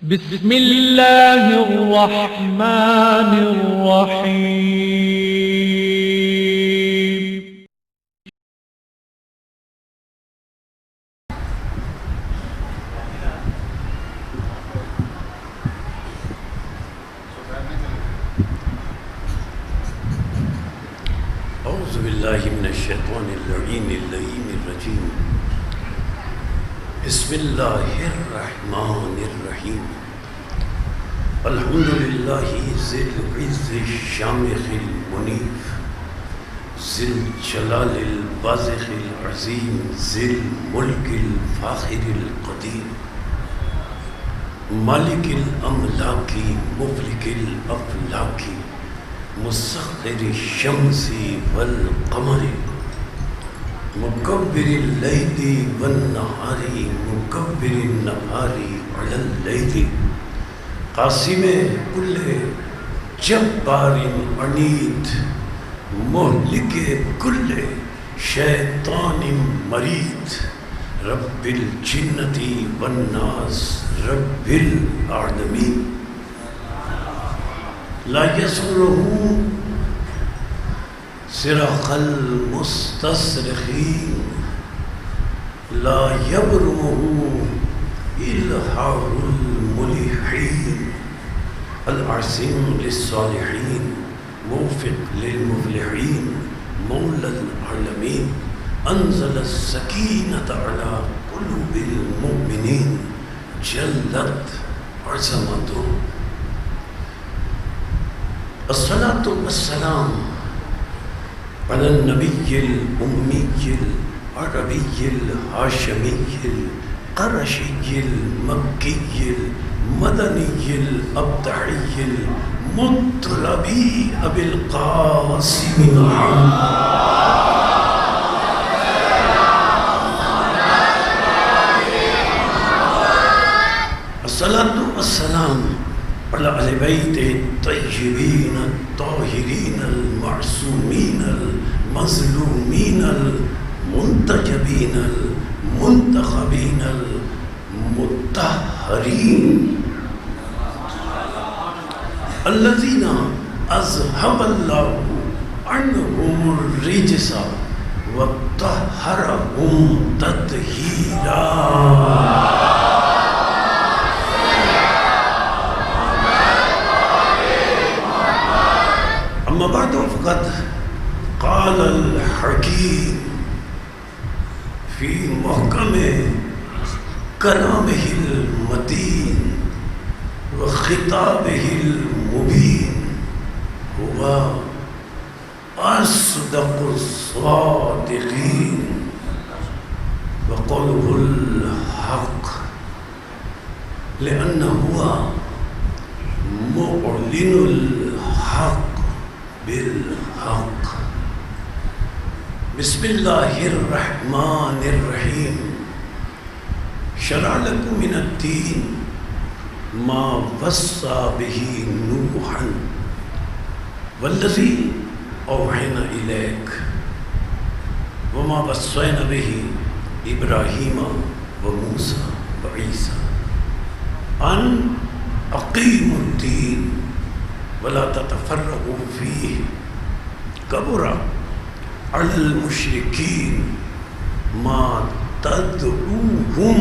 بسم اللہ الرحمن الرحیم اعوذ باللہ من الشیطان اللعین اللعین الرجیم بسم اللہ الرحمن الرحیم الحمدللہ ذی العز الشامخ المنیف ذی الجلال البازخ العظیم ذی الملک الفاخر القدیر مالک الاملاک مفلک الافلاک مسخر الشمس والقمر مکبر اللیل والنہار مکبر النہار علی اللیل قاسم کل جبار عنید مہلک کل شیطان مرید رب الجنة والناس رب العالمین لا يسره صراخ المستصرخين لا يبرمه إلحاح الملحين العصم للصالحين موفق للمفلحين مولى العالمين أنزل السكينة على قلوب المؤمنين جلت عظمته الصلاة والسلام على النبي الأمي العربي الهاشمي القرشي المكي المدني الأبدعي المطلبي أبي القاسم الصلاة والسلام على أهل بيت الطيبين الطاهرين المعصومين المظلومين المنتجبين المنتخبين المطهرين الذين أذهب الله عنهم الرجس وطهرهم تطهيرا اما بعد فقد قال الحكيم في محكم كلامه المتين وخطابه المبين هو أصدق الصادقين وقوله الحق لأنه هو معلن الحق بالحق بسم اللہ الرحمن الرحیم شرع لکم من الدین ما وصى به نوحا والذی اوحینا الیک وما وصینا به ابراہیم وموسیٰ وعیسیٰ ان اقیموا الدین ولا تتفرقوا فيه كبر على المشركين ما تدعوهم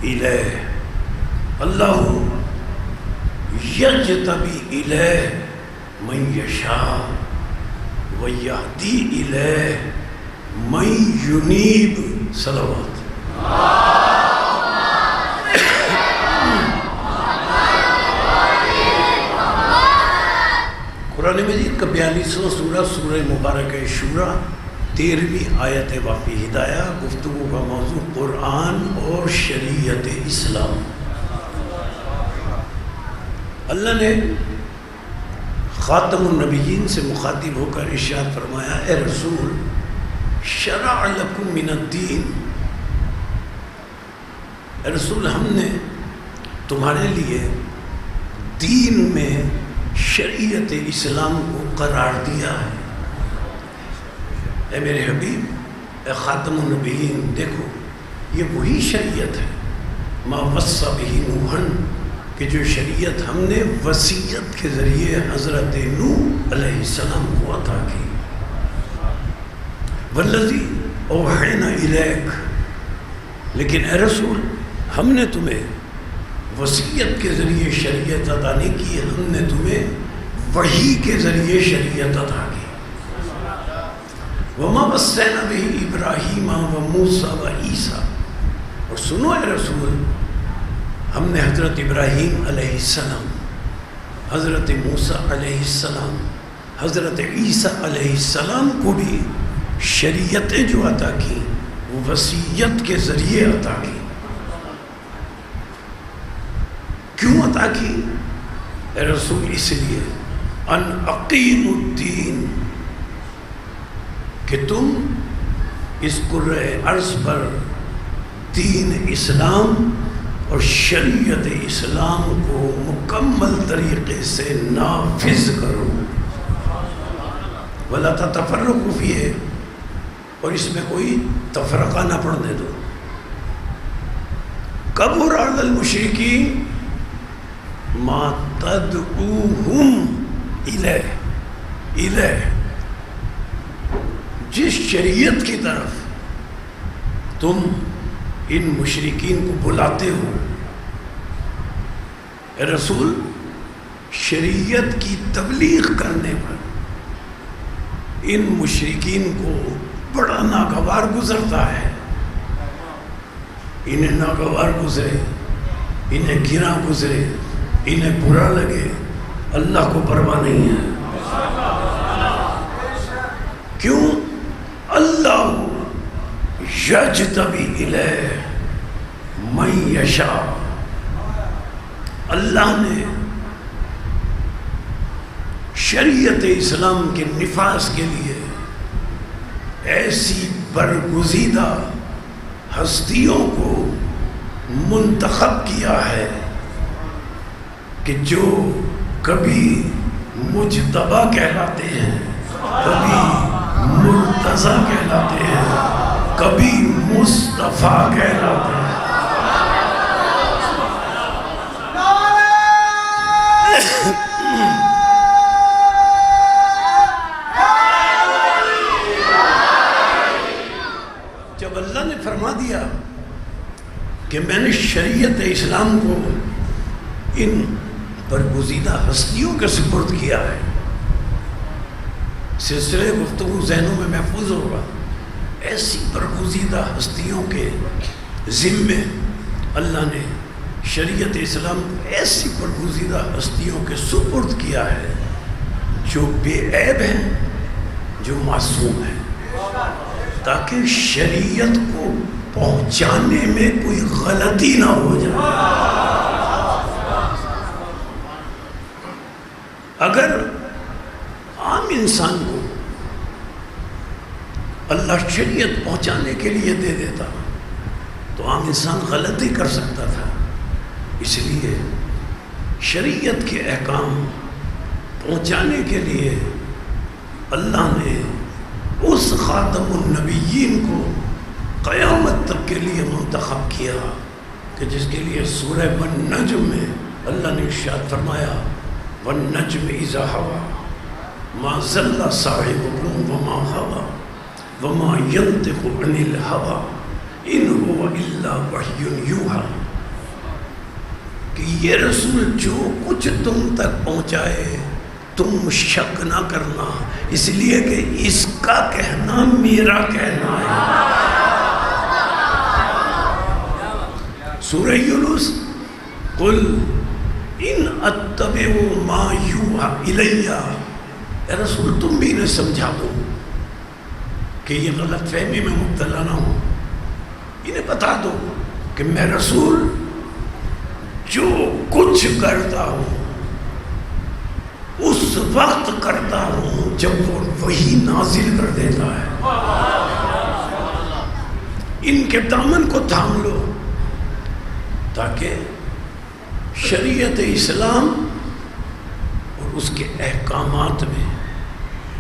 إليه الله يجتبي إليه من يشاء ويهدي إليه من ينيب صلوات قرآن مجید کا 42واں سورہ سورہ مبارکہ شورى 13ویں آیت واقعی ہدایہ گفتگو کا موضوع قرآن اور شریعت اسلام. اللہ نے خاتم النبیین سے مخاطب ہو کر ارشاد فرمایا اے رسول شرع لکم من الدین، اے رسول ہم نے تمہارے لیے دین میں شریعت اسلام کو قرار دیا ہے. اے میرے حبیب اے خاتم النبیین دیکھو یہ وہی شریعت ہے ما وصى به نوحا کہ جو شریعت ہم نے وصیت کے ذریعے حضرت نوح علیہ السلام کو عطا کی. والذی اوحینا الیک، لیکن اے رسول ہم نے تمہیں وصیت کے ذریعے شریعت عطا نہیں کی، ہم نے تمہیں وحی کے ذریعے شریعت عطا کی. وما وصینا بہ ابراہیم وموسیٰ وعیسیٰ، اور سنو اے رسول ہم نے حضرت ابراہیم علیہ السلام، حضرت موسیٰ علیہ السلام، حضرت عیسیٰ علیہ السلام کو بھی شریعتیں جو عطا کی وہ وصیت کے ذریعے عطا کی. کیوں عطا کی اے رسول؟ اس لیے ان اقیم الدین، کہ تم اس کرۂ ارض پر دین اسلام اور شریعت اسلام کو مکمل طریقے سے نافذ کرو. وَلَا تَتَفَرَّقُوا فِيهِ، اور اس میں کوئی تفرقہ نہ پڑنے دو. کَبُرَ عَلَى الْمُشْرِكِينَ مَا تَدْعُوهُمْ إِلَيْهِ، جس شریعت کی طرف تم ان مشرکین کو بلاتے ہو اے رسول، شریعت کی تبلیغ کرنے پر ان مشرکین کو بڑا ناگوار گزرتا ہے. انہیں ناگوار گزرے، انہیں گرا گزرے، انہیں برا لگے، اللہ کو پرواہ نہیں ہے. کیوں؟ اللہ یجتبی الیہ من یشاء، اللہ نے شریعت اسلام کے نفاذ کے لیے ایسی برگزیدہ ہستیوں کو منتخب کیا ہے کہ جو کبھی مجتبی کہلاتے ہیں، کبھی مرتضی کہلاتے ہیں، کبھی مصطفیٰ کہلاتے ہیں. جب اللہ نے فرما دیا کہ میں نے شریعت اسلام کو ان برگزیدہ ہستیوں کے سپرد کیا ہے، سلسلے گفتگو ذہنوں میں محفوظ ہوگا. ایسی برگزیدہ ہستیوں کے ذمے اللہ نے شریعت اسلام کو ایسی برگزیدہ ہستیوں کے سپرد کیا ہے جو بے عیب ہیں، جو معصوم ہیں، تاکہ شریعت کو پہنچانے میں کوئی غلطی نہ ہو جائے. اگر عام انسان کو اللہ شریعت پہنچانے کے لیے دے دیتا تو عام انسان غلطی کر سکتا تھا. اس لیے شریعت کے احکام پہنچانے کے لیے اللہ نے اس خاتم النبیین کو قیامت تک کے لیے منتخب کیا، کہ جس کے لیے سورہ والنجم میں اللہ نے ارشاد فرمایا والنجم اذا ہوا ما ضل صاحبکم وما غوی وما ینطق عن الہوی ان هو الا وحی یوحی، کہ یہ رسول جو کچھ تم تک پہنچائے تم شک نہ کرنا، اس لیے کہ اس کا کہنا میرا کہنا ہے. سورہ یونس قل ان اتبع ما یوحی الی، اے رسول تم بھی انہیں سمجھا دو کہ یہ غلط فہمی میں مبتلا نہ ہو. انہیں بتا دو کہ میں رسول جو کچھ کرتا ہوں اس وقت کرتا ہوں جب وہ وحی نازل کر دیتا ہے. ان کے دامن کو تھام لو تاکہ شریعت اسلام اور اس کے احکامات میں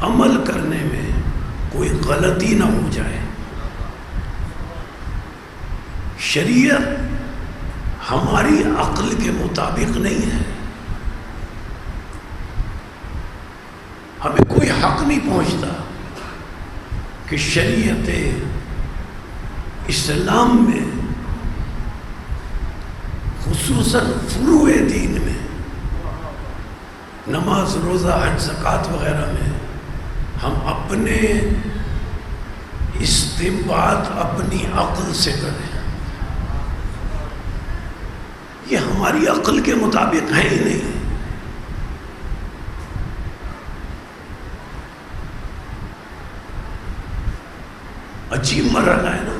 عمل کرنے میں کوئی غلطی نہ ہو جائے. شریعت ہماری عقل کے مطابق نہیں ہے. ہمیں کوئی حق نہیں پہنچتا کہ شریعت اسلام میں خصوصاً فروع دین میں نماز روزہ حج زکوٰۃ وغیرہ میں ہم اپنے استنباط اپنی عقل سے کریں. یہ ہماری عقل کے مطابق ہے ہی نہیں. عجیب مرحلہ ہے نا.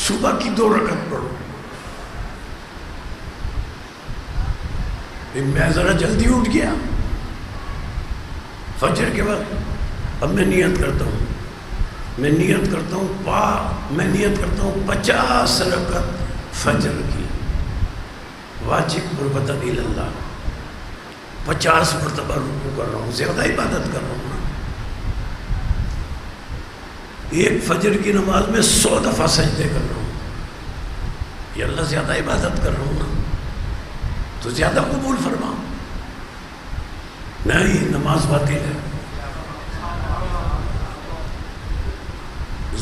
صبح کی 2 رکعت پڑھو. میں ذرا جلدی اٹھ گیا فجر کے وقت. اب میں نیت کرتا ہوں میں نیت کرتا ہوں 50 رکعت فجر کی واجب قربتاً اللہ. 50 مرتبہ رکوع کر رہا ہوں. زیادہ عبادت کر رہا ہوں نا. ایک فجر کی نماز میں 100 دفعہ سجدے کر رہا ہوں. یہ اللہ زیادہ عبادت کر رہا ہوں نا, تو زیادہ قبول فرما. نہیں, نماز باطل ہے.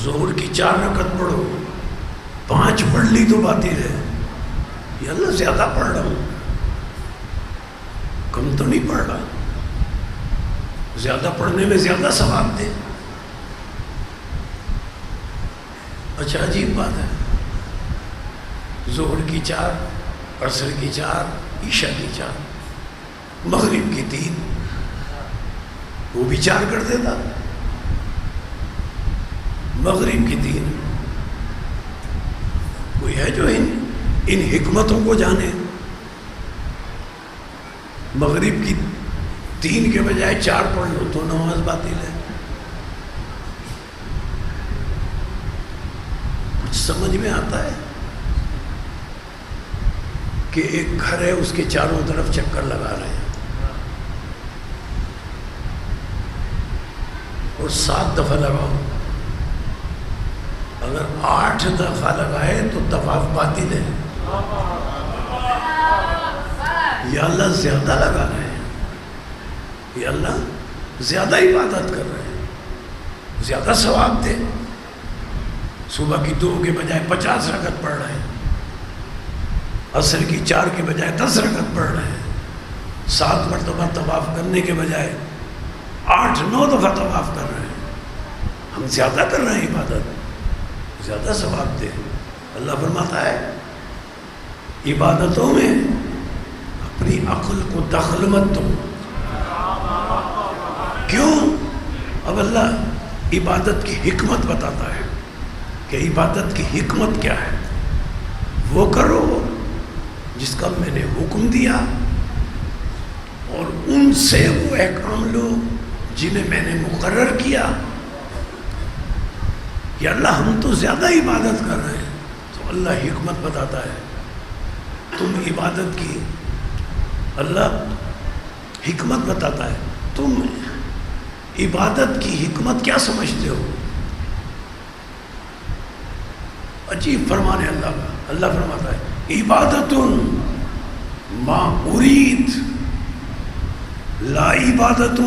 ظہر کی 4 رکعت پڑھو, 5 پڑھ لی تو باطل ہے. یہ اللہ زیادہ پڑھ رہا ہوں, کم تو نہیں پڑھ رہا. زیادہ پڑھنے میں زیادہ ثواب دے. اچھا, عجیب بات ہے. ظہر کی 4, عصر کی 4, عشاء کی 4, مغرب کی 3, وہ بھی 4 کر دیتا. مغرب کی 3. کوئی ہے جو ان حکمتوں کو جانے؟ مغرب کی 3 کے بجائے 4 پڑھ لو تو نماز باطل ہے. کچھ سمجھ میں آتا ہے کہ ایک گھر ہے, اس کے چاروں طرف چکر لگا رہے ہیں اور 7 دفعہ لگاؤ. اگر 8 دفعہ لگائے تو طواف باطل ہے. یہ اللہ زیادہ لگا رہے ہیں, یہ اللہ زیادہ عبادت کر رہے ہیں, زیادہ ثواب دے. صبح کی 2 کے بجائے 50 رکعت پڑھ رہے ہیں, عصر کی 4 کے بجائے 10 رکعت پڑھ رہے ہیں, 7 مرتبہ طواف کرنے کے بجائے 8-9 دفعہ طواف کر رہے ہیں. ہم زیادہ کر رہے ہیں عبادت, زیادہ ثواب دے. اللہ فرماتا ہے عبادتوں میں اپنی عقل کو دخل مت دو. کیوں؟ اب اللہ عبادت کی حکمت بتاتا ہے کہ عبادت کی حکمت کیا ہے. وہ کرو جس کا میں نے حکم دیا, اور ان سے وہ احکام لو جنہیں میں نے مقرر کیا. کہ اللہ ہم تو زیادہ عبادت کر رہے ہیں, تو اللہ حکمت بتاتا ہے تم عبادت کی. اللہ حکمت بتاتا ہے تم عبادت کی حکمت کیا سمجھتے ہو. عجیب فرمان ہے اللہ کا. اللہ فرماتا ہے عبادت ما ارید لا عبادت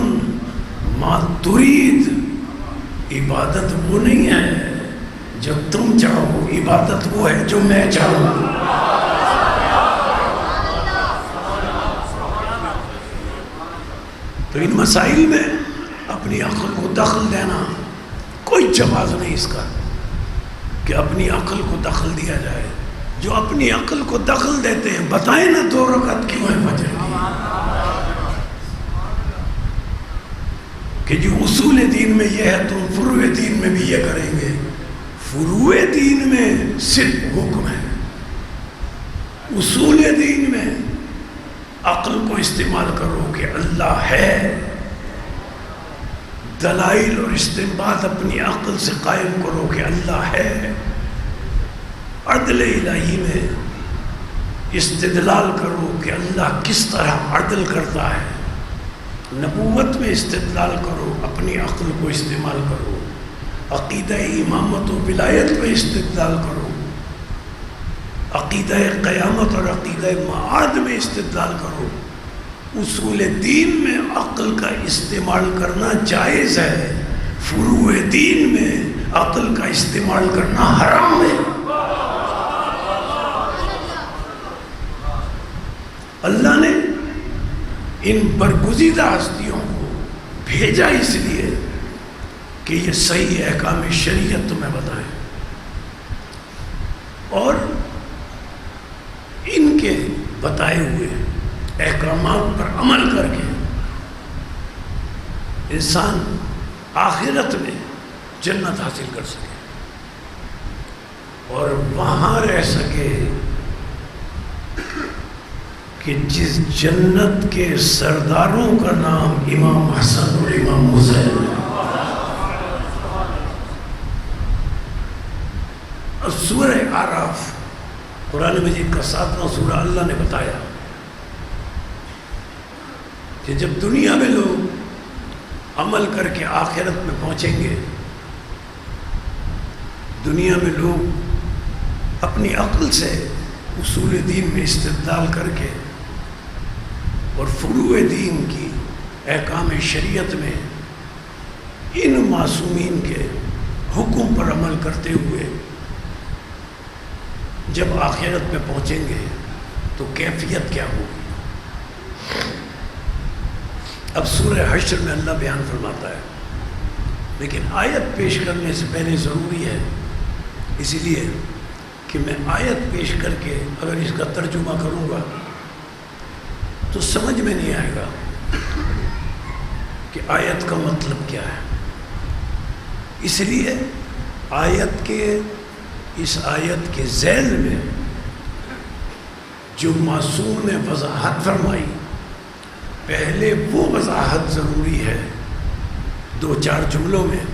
ما ترید. عبادت وہ نہیں ہے جو تم چاہو, عبادت وہ ہے جو میں چاہوں. تو ان مسائل میں اپنی عقل کو دخل دینا کوئی جواز نہیں اس کا کہ اپنی عقل کو دخل دیا جائے. جو اپنی عقل کو دخل دیتے ہیں بتائیں نا 2 رکعت کیوں ہے فجر کی, کہ جو اصول دین میں یہ ہے تم فروع دین میں بھی یہ کریں گے. فروع دین میں صرف حکم ہے, اصول دین میں عقل کو استعمال کرو کہ اللہ ہے. دلائل اور استنباط اپنی عقل سے قائم کرو کہ اللہ ہے. عدل الہی میں استدلال کرو کہ اللہ کس طرح عدل کرتا ہے. نبوت میں استدلال کرو, اپنی عقل کو استعمال کرو. عقیدہ امامت و ولایت میں استدلال کرو. عقیدہ قیامت اور عقیدہ معاد میں استدلال کرو، اصول دین میں عقل کا استعمال کرنا جائز ہے، فروع دین میں عقل کا استعمال کرنا حرام ہے۔ اللہ نے ان برگزیدہ ہستیوں کو بھیجا اس لیے کہ یہ صحیح احکام شریعت تمہیں بتائیں، اور ان کے بتائے ہوئے احکامات پر عمل کر کے انسان آخرت میں جنت حاصل کر سکے اور وہاں رہ سکے کہ جس جنت کے سرداروں کا نام امام حسن اور امام حسین ہے۔ سورہ اعراف قرآن مجید کا 7واں سورہ، اللہ نے بتایا کہ جب دنیا میں لوگ عمل کر کے آخرت میں پہنچیں گے، دنیا میں لوگ اپنی عقل سے اصول دین میں استدلال کر کے اور فروع دین کی احکام شریعت میں ان معصومین کے حکم پر عمل کرتے ہوئے جب آخرت میں پہنچیں گے تو کیفیت کیا ہوگی۔ اب سورہ حشر میں اللہ بیان فرماتا ہے، لیکن آیت پیش کرنے سے پہلے ضروری ہے، اسی لیے کہ میں آیت پیش کر کے اگر اس کا ترجمہ کروں گا تو سمجھ میں نہیں آئے گا کہ آیت کا مطلب کیا ہے۔ اس لیے اس آیت کے ذیل میں جو معصوم نے وضاحت فرمائی، پہلے وہ وضاحت ضروری ہے 2-4 جملوں میں،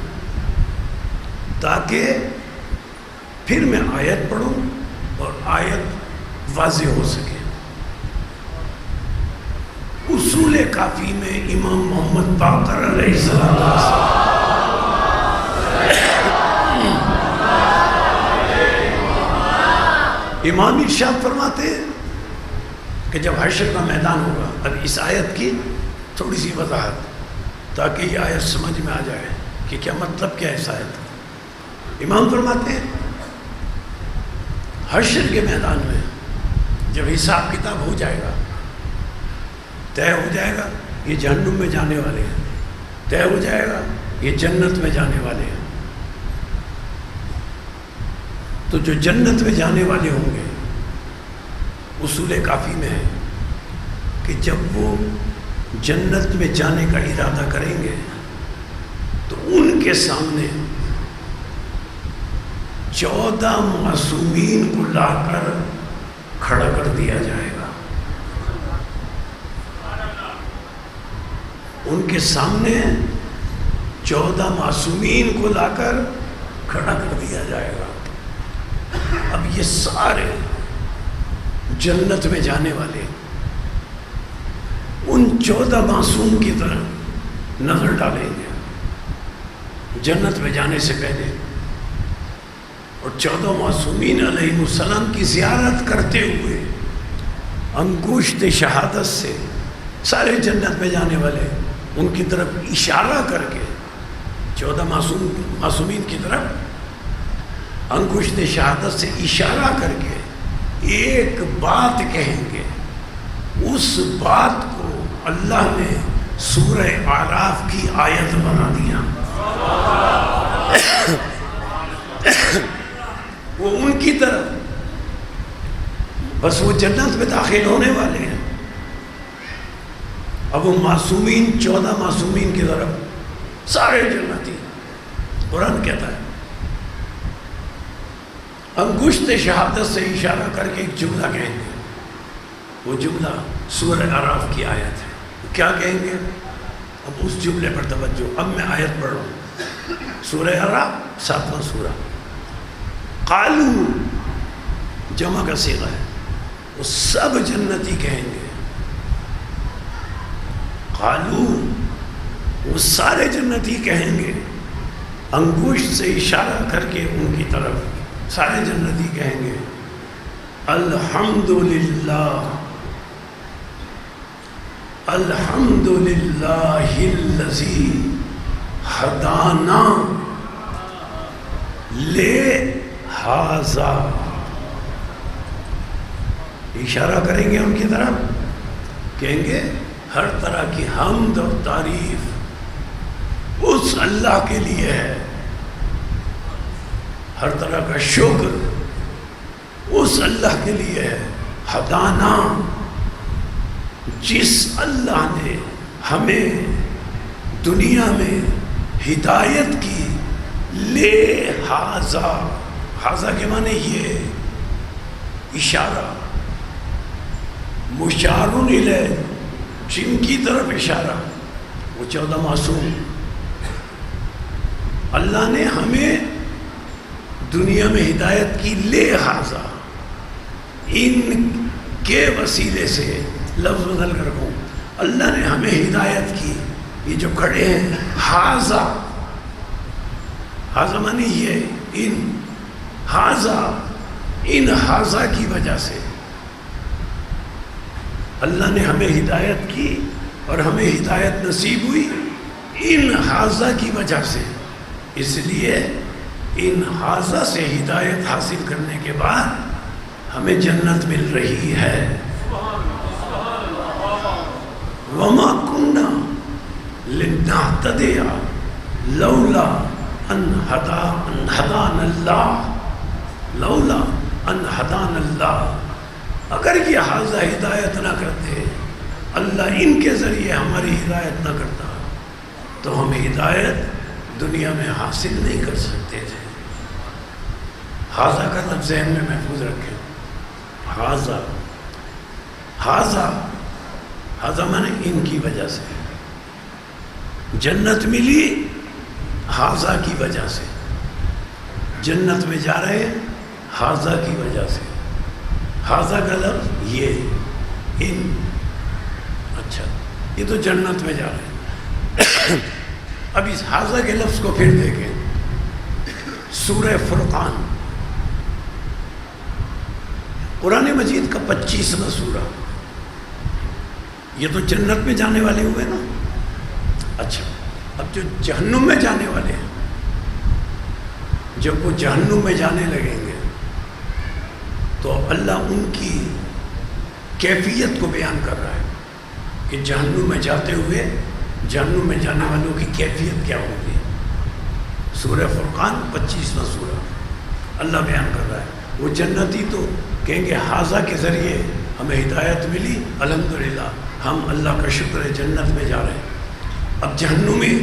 تاکہ پھر میں آیت پڑھوں اور آیت واضح ہو سکے۔ اصول کافی میں امام محمد باقر علیہ السلام امام ارشاد فرماتے ہیں کہ جب حشر کا میدان ہوگا، اب اس آیت کی تھوڑی سی وضاحت تاکہ یہ آیت سمجھ میں آ جائے کہ کیا مطلب کیا ہے اس آیت کا۔ امام فرماتے ہیں حشر کے میدان میں جب حساب کتاب ہو جائے گا، طے ہو جائے گا یہ جہنم میں جانے والے ہیں، طے ہو جائے گا یہ جنت میں جانے والے ہیں، تو جو جنت میں جانے والے ہوں گے اصول کافی میں ہے کہ جب وہ جنت میں جانے کا ارادہ کریں گے تو ان کے سامنے 14 معصومین کو لا کر کھڑا کر دیا جائے گا۔ ان کے سامنے 14 معصومین کو لا کر کھڑا کر دیا جائے گا۔ اب یہ سارے جنت میں جانے والے ان 14 معصوم کی طرف نظر ڈالیں گے جنت میں جانے سے پہلے، اور 14 معصومین علیہ السلام کی زیارت کرتے ہوئے انگشت شہادت سے سارے جنت میں جانے والے ان کی طرف اشارہ کر کے 14 معصومین کی طرف انگشت شہادت سے اشارہ کر کے ایک بات کہیں گے۔ اس بات کو اللہ نے سورہ اعراف کی آیت بنا دیا۔ وہ ان کی طرف، بس وہ جنت میں داخل ہونے والے ہیں، اب وہ معصومین 14 معصومین کی طرف سارے جنتی، قرآن کہتا ہے انگشت شہادت سے اشارہ کر کے ایک جملہ کہیں گے، وہ جملہ سورہ اعراف کی آیت ہے۔ کیا کہیں گے؟ اب اس جملے پر توجہ، اب میں آیت پڑھ رہا ہوں، سورہ اعراف 7واں سورہ۔ قالو جمع کا صیغہ ہے، وہ سب جنتی کہیں گے، قالو وہ سارے جنتی کہیں گے، انگشت سے اشارہ کر کے ان کی طرف سارے جنتی کہیں گے الحمدللہ الحمدللہ الذی ہدانا لہذا. اشارہ کریں گے ان کی طرف، کہیں گے ہر طرح کی حمد اور تعریف اس اللہ کے لیے ہے، ہر طرح کا شکر اس اللہ کے لیے ہے. ہدانا، جس اللہ نے ہمیں دنیا میں ہدایت کی، لہذا، حاضہ کے معنی یہ اشارہ، مشارون الیہ، جن کی طرف اشارہ، وہ 14 معصوم. اللہ نے ہمیں دنیا میں ہدایت کی، لہذا، ان کے وسیلے سے. لفظ بدل کر کہوں، اللہ نے ہمیں ہدایت کی. یہ جو کھڑے ہیں حاضہ، حاضہ معنی یہ ان، حاضہ، ان حاضہ کی وجہ سے اللہ نے ہمیں ہدایت کی اور ہمیں ہدایت نصیب ہوئی ان حاضہ کی وجہ سے. اس لیے ان حاضہ سے ہدایت حاصل کرنے کے بعد ہمیں جنت مل رہی ہے. وَمَا كُنَّا لِنَهْتَدِيَ لَوْلَا أَنْ هَدَانَا اللَّهُ، لولا ان ہدانا اللہ. اگر یہ حاضہ ہدایت نہ کرتے، اللہ ان کے ذریعے ہماری ہدایت نہ کرتا، تو ہم ہدایت دنیا میں حاصل نہیں کر سکتے تھے. حاضہ کا لفظ ذہن میں محفوظ رکھیں. حاضہ، حاضہ، حاضہ مانے ان کی وجہ سے جنت ملی، حاضہ کی وجہ سے جنت میں جا رہے، حاضہ کی وجہ سے. حاضہ کا لفظ یہ ان، اچھا یہ تو جنت میں جا رہے ہیں. اب اس حاضہ کے لفظ کو پھر دیکھیں. سورہ فرقان، قرآن مجید کا 25واں سورہ. یہ تو جنت میں جانے والے ہوئے نا. اچھا، اب جو جہنم میں جانے والے ہیں، جب وہ جہنم میں جانے لگیں گے تو اللہ ان کی کیفیت کو بیان کر رہا ہے کہ جہنم میں جاتے ہوئے جہنم میں جانے والوں کی کیفیت کیا ہوگی. سورہ فرقان 25واں سورہ اللہ بیان کر رہا ہے. وہ جنتی تو کہیں گے حاضہ کے ذریعے ہمیں ہدایت ملی، الحمدللہ، ہم اللہ کا شکر ہے جنت میں جا رہے ہیں. اب جہنمی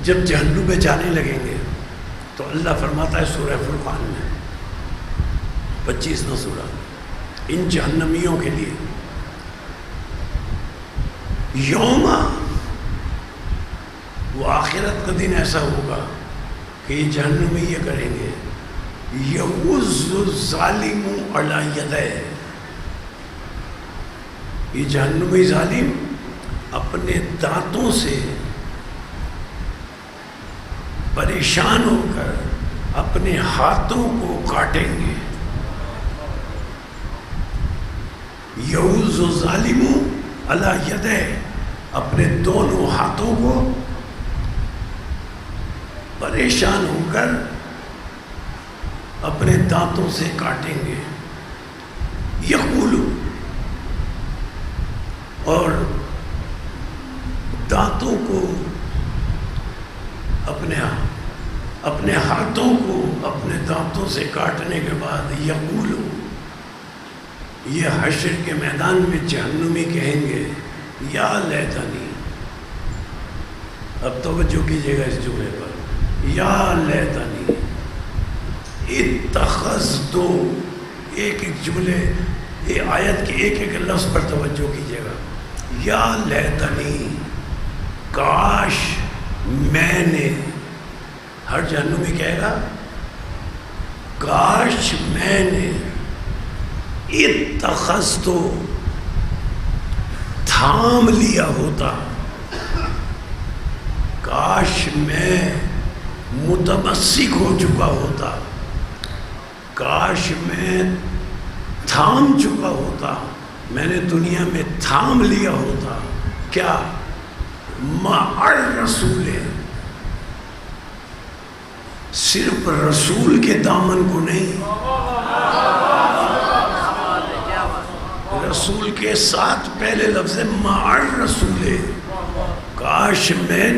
جب جہنم میں جانے لگیں گے تو اللہ فرماتا ہے سورہ فرقان میں 25واں سورہ، ان جہنمیوں کے لیے یوم، وہ آخرت کا دن ایسا ہوگا کہ یہ جہنمی یہ کریں گے، یعوذ الظالم علی یدیہ، یہ جہنمی ظالم اپنے دانتوں سے پریشان ہو کر اپنے ہاتھوں کو کاٹیں گے. یعوذ الظالم علی یدیہ، اپنے دونوں ہاتھوں کو پریشان ہو کر اپنے دانتوں سے کاٹیں گے. یقول، اور دانتوں کو اپنے ہاتھوں کو اپنے دانتوں سے کاٹنے کے بعد یقول، یہ حشر کے میدان میں جہنمی کہیں گے یا لیتنی. اب توجہ کیجیے گا اس جملے پر، یا لیتنی اتخذت، ایک ایک جملے، یہ آیت کے ایک ایک لفظ پر توجہ کیجیے گا. یا لیتنی، کاش میں نے، ہر جہنمی کہے گا کاش میں نے، اتخذت، تھام لیا ہوتا، کاش میں متمسک ہو چکا ہوتا، کاش میں تھام چکا ہوتا، میں نے دنیا میں تھام لیا ہوتا. کیا؟ مع الرسول، صرف رسول کے دامن کو نہیں، رسول کے ساتھ پہلے لفظ مع الرسول. کاش میں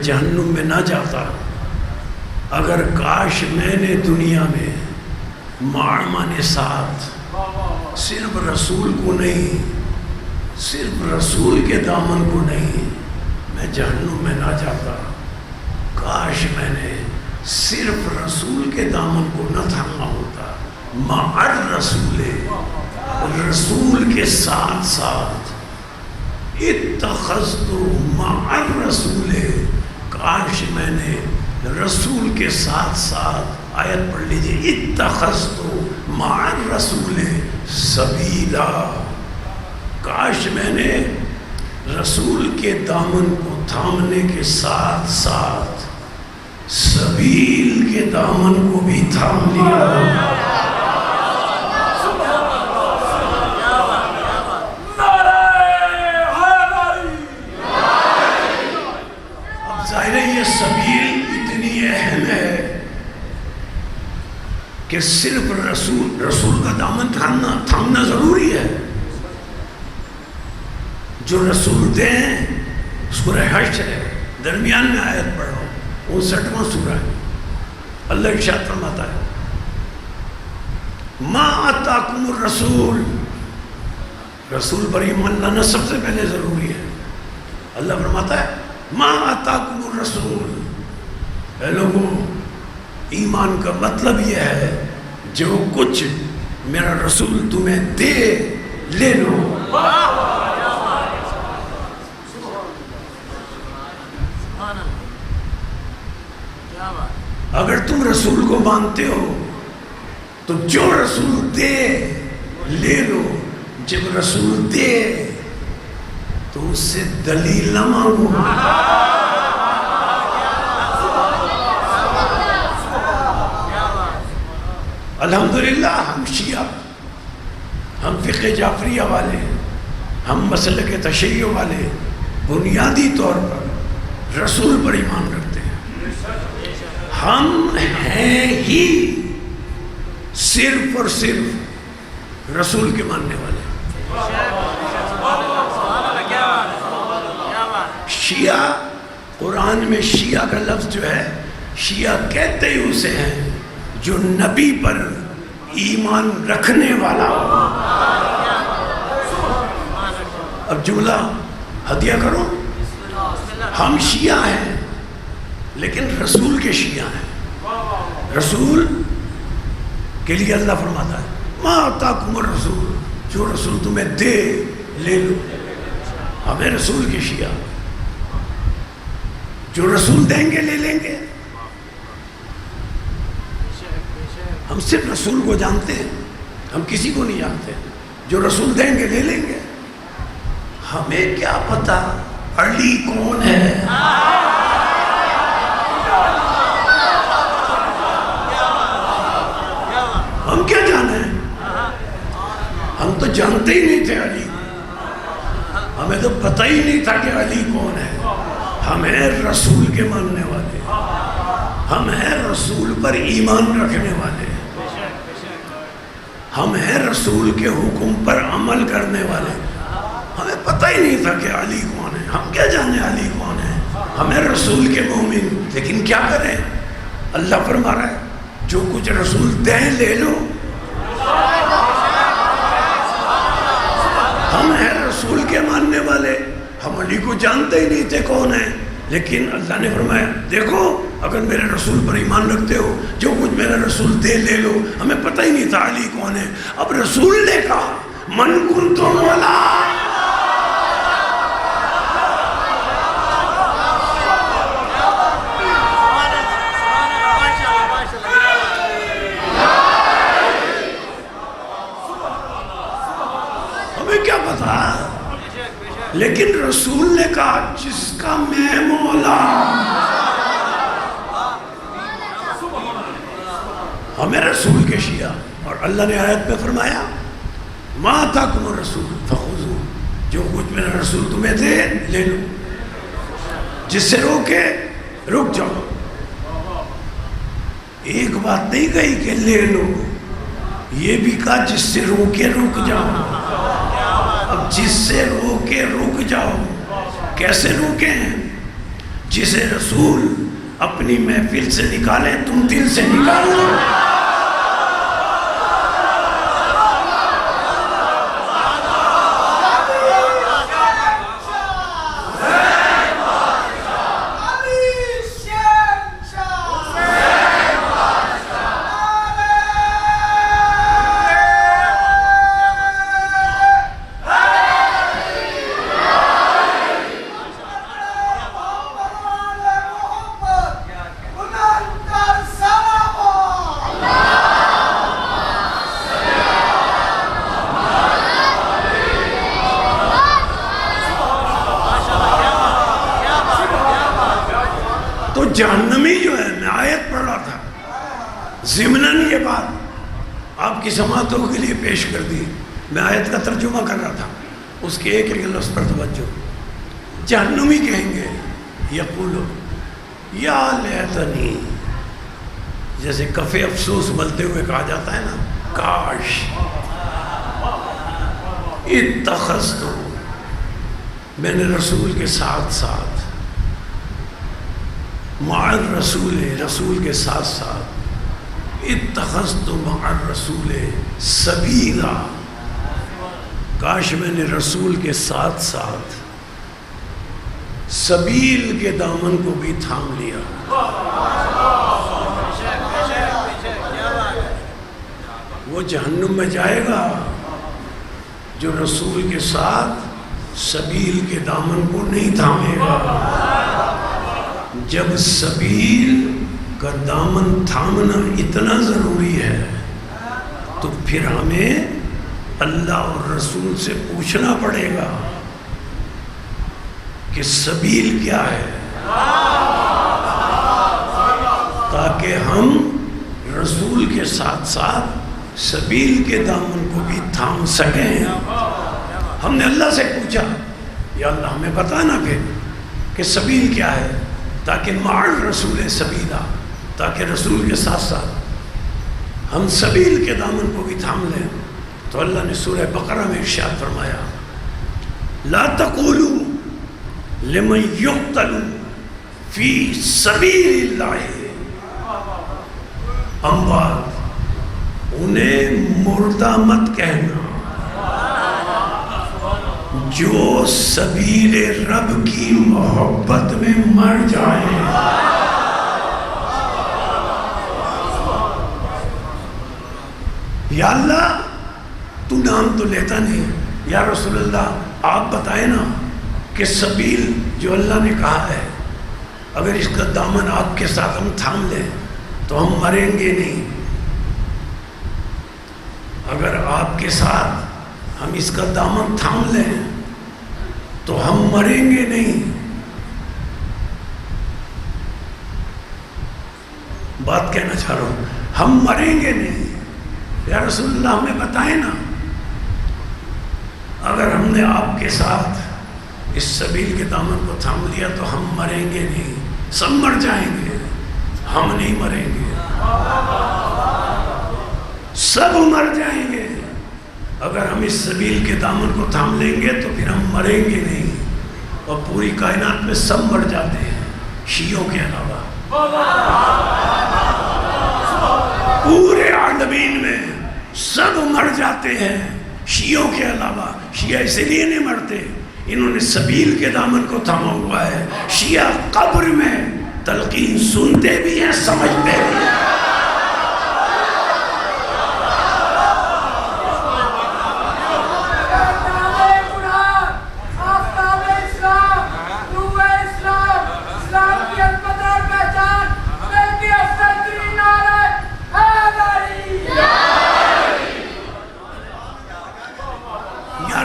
جہنم میں نہ جاتا اگر کاش میں نے دنیا میں معنی ساتھ صرف رسول کو نہیں، صرف رسول کے دامن کو نہیں، میں جہنم میں نہ جاتا. کاش میں نے صرف رسول کے دامن کو نہ تھاما ہوتا. مع الرسول، رسول کے ساتھ ساتھ. اتخذت مع الرسول، کاش میں نے رسول کے ساتھ ساتھ، آیت پڑھ لیجئے، اتخذت مع الرسول سبیلا. کاش میں نے رسول کے دامن کو تھامنے کے ساتھ ساتھ سبیل کے دامن کو بھی تھام لیا. یہ سبیل اتنی اہم ہے کہ صرف رسول کا دامن تھامنا ضروری ہے. جو رسول دیں، سورہ حشر ہے، درمیان میں آیت پڑھو، 59واں سورہ ہے. اللہ ارشاد فرماتا ہے ما آتاکم الرسول، رسول پر ایمان لانا سب سے پہلے ضروری ہے. اللہ فرماتا ہے ما آتاکم الرسول، اے لوگوں، ایمان کا مطلب یہ ہے جو کچھ میرا رسول تمہیں دے لے لو. اگر تم رسول کو مانتے ہو تو جو رسول دے لے لو. جب رسول دے تو اس سے دلیل نہ مانگو. الحمدللہ ہم شیعہ، ہم فقہ جعفریہ والے، ہم مسلک تشیع والے بنیادی طور پر رسول پر ایمان رکھتے ہیں. ہم ہیں ہی صرف اور صرف رسول کے ماننے والے. شیعہ، قرآن میں شیعہ کا لفظ جو ہے، شیعہ کہتے ہی اسے ہیں جو نبی پر ایمان رکھنے والا ہو. اب جملہ ہدیہ کرو، ہم شیعہ ہیں لیکن رسول کے شیعہ ہیں. رسول کے لیے اللہ فرماتا ہے ما آتاکم الرسول، جو رسول تمہیں دے لے لو. ہمیں رسول کے شیعہ، جو رسول دیں گے لے لیں گے. ہم صرف رسول کو جانتے ہیں، ہم کسی کو نہیں جانتے. جو رسول دیں گے لے لیں گے. ہمیں کیا پتا علی کون ہے؟ ہم کیا جانے؟ ہم تو جانتے ہی نہیں تھے علی. ہمیں تو پتہ ہی نہیں تھا کہ علی کون ہے. ہم ہیں رسول کے ماننے والے، ہم ہیں رسول پر ایمان رکھنے والے، ہم ہیں رسول کے حکم پر عمل کرنے والے. ہمیں پتہ ہی نہیں تھا کہ علی کون ہے. ہم کیا جانے علی کون ہے؟ ہمیں رسول کے مومن. لیکن کیا کریں؟ اللہ فرما رہا ہے جو کچھ رسول دیں لے لو. ہم ہیں رسول کے ماننے والے. ہم علی کو جانتے ہی نہیں تھے کون ہے، لیکن اللہ نے فرمایا دیکھو اگر میرے رسول پر ایمان رکھتے ہو جو کچھ میرا رسول دے لے لو. ہمیں پتہ ہی نہیں تھا علی کون ہے. اب رسول نے کہا من کنت مولا، ہمیں کیا پتا. لیکن رسول نے کہا جس کا میں مولا. ہمیں رسول کے شیعہ. اور اللہ نے آیت میں فرمایا ما آتاکم الرسول فخذوہ، جو کچھ میرا رسول تمہیں دے لے لو، جس سے روکے رک جاؤ. ایک بات نہیں کہی کہ لے لو، یہ بھی کہا جس سے روکے رک جاؤ. اب جس سے روکے رک جاؤ، کیسے روکے ہیں؟ جسے رسول اپنی محفل سے نکالے تم دل سے نکال دو. جہنمی جو ہے، میں آیت پڑھ رہا تھا ضمناً یہ بات آپ کی سماعتوں کے لیے پیش کر دی. میں آیت کا ترجمہ کر رہا تھا، اس کے ایک ایک لفظ پر توجہ. جہنمی کہیں گے یقولو یا لیتنی، جیسے کفِ افسوس ملتے ہوئے کہا جاتا ہے نا، کاش اتخذتو، میں نے رسول کے ساتھ ساتھ، مع الرسول، رسول کے ساتھ ساتھ، اتخذت مع الرسول سبیلا، کاش میں نے رسول کے ساتھ ساتھ سبیل کے دامن کو بھی تھام لیا. وہ جہنم میں جائے گا جو رسول کے ساتھ سبیل کے دامن کو نہیں تھامے گا. جب سبیل کا دامن تھامنا اتنا ضروری ہے تو پھر ہمیں اللہ اور رسول سے پوچھنا پڑے گا کہ سبیل کیا ہے، تاکہ ہم رسول کے ساتھ ساتھ سبیل کے دامن کو بھی تھام سکیں. ہم نے اللہ سے پوچھا یا اللہ ہمیں بتانا پھر کہ سبیل کیا ہے، تاکہ مع الرسول سبیلا، تاکہ رسول کے ساتھ ساتھ ہم سبیل کے دامن کو بھی تھام لیں. تو اللہ نے سورہ بقرہ میں ارشاد فرمایا لا تقولوا لمن يقتل فی سبیل اللہ اموات، انہیں مردہ مت کہنا جو سبیل رب کی محبت میں مر جائے. یا اللہ تو نام تو لیتا نہیں، یا رسول اللہ آپ بتائیں نا کہ سبیل جو اللہ نے کہا ہے، اگر اس کا دامن آپ کے ساتھ ہم تھام لیں تو ہم مریں گے نہیں. اگر آپ کے ساتھ ہم اس کا دامن تھام لیں تو ہم مریں گے نہیں. بات کہنا چاہ رہا ہوں، ہم مریں گے نہیں. یا رسول اللہ ہمیں بتائیں نا، اگر ہم نے آپ کے ساتھ اس سبیل کے دامن کو تھام لیا تو ہم مریں گے نہیں. سب مر جائیں گے، ہم نہیں مریں گے. سب مر جائیں گے، اگر ہم اس سبیل کے دامن کو تھام لیں گے تو پھر ہم مریں گے نہیں. اور پوری کائنات میں سب مر جاتے ہیں شیعوں کے علاوہ. پورے عالمین میں سب مر جاتے ہیں شیعوں کے علاوہ. شیعہ اس لیے نہیں مرتے، انہوں نے سبیل کے دامن کو تھاما ہوا ہے. شیعہ قبر میں تلقین سنتے بھی ہیں، سمجھتے بھی ہیں.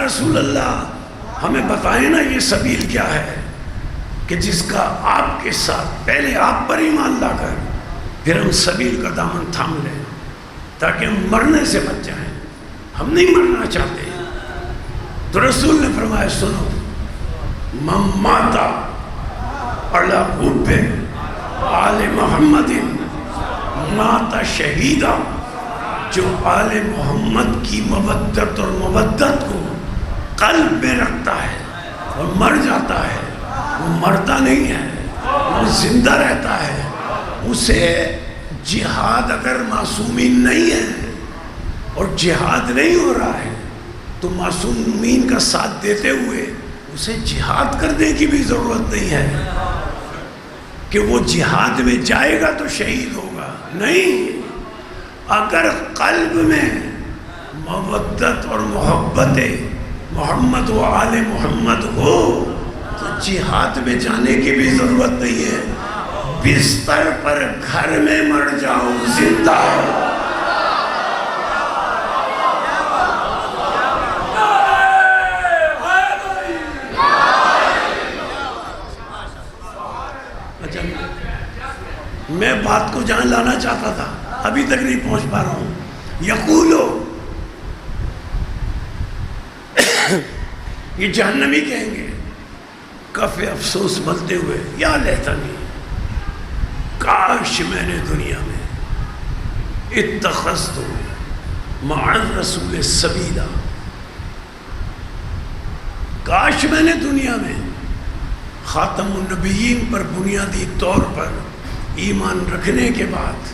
رسول اللہ ہمیں بتائیں نا یہ سبیل کیا ہے کہ جس کا آپ کے ساتھ پہلے آپ پر ایمان لا کر پھر ہم سبیل کا دامن تھام لیں. تاکہ ہم مرنے سے بچ جائیں. ہم نہیں مرنا چاہتے. تو رسول نے فرمایا سنو، من مات علی حب آل محمد مات شہیدا، جو آل محمد کی مودت اور مودت کو قلب میں رکھتا ہے اور مر جاتا ہے، وہ مرتا نہیں ہے، وہ زندہ رہتا ہے. اسے جہاد اگر معصومین نہیں ہے اور جہاد نہیں ہو رہا ہے تو معصومین کا ساتھ دیتے ہوئے اسے جہاد کرنے کی بھی ضرورت نہیں ہے کہ وہ جہاد میں جائے گا تو شہید ہوگا. نہیں، اگر قلب میں مودت اور محبت محمد و آل محمد ہو تو جہاد میں جانے کی بھی ضرورت نہیں ہے. بستر پر گھر میں مر جاؤ زندہ ہو. میں بات کو جان لانا چاہتا تھا، ابھی تک نہیں پہنچ پا رہا ہوں. یقولو، یہ جہنمی کہیں گے کف افسوس ملتے ہوئے، یا لیتنی، کاش میں نے دنیا میں اتخذت مع الرسول سبیلا، کاش میں نے دنیا میں خاتم النبیین پر بنیادی طور پر ایمان رکھنے کے بعد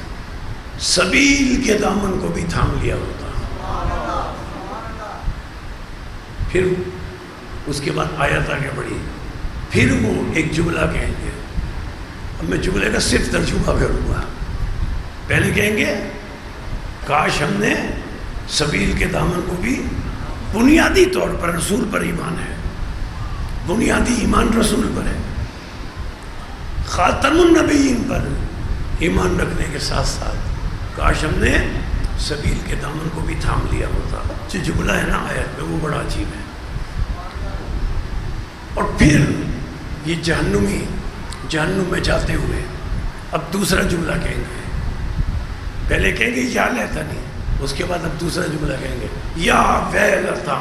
سبیل کے دامن کو بھی تھام لیا ہوتا. پھر اس کے بعد آیت آگے بڑھی، پھر وہ ایک جملہ کہیں گے. اب میں جملے کا صرف ترجمہ کروں گا. پہلے کہیں گے کاش ہم نے سبیل کے دامن کو بھی بنیادی طور پر رسول پر ایمان ہے، بنیادی ایمان رسول پر ہے، خاتم النبیین پر ایمان رکھنے کے ساتھ ساتھ کاش ہم نے سبیل کے دامن کو بھی تھام لیا ہوتا. جو جملہ ہے نا آیت میں وہ بڑا عجیب ہے. اور پھر یہ جہنمی جہنم میں جاتے ہوئے اب دوسرا جملہ کہیں گے. پہلے کہیں گے یا لیتنی، اس کے بعد اب دوسرا جملہ کہیں گے یا ویلتا،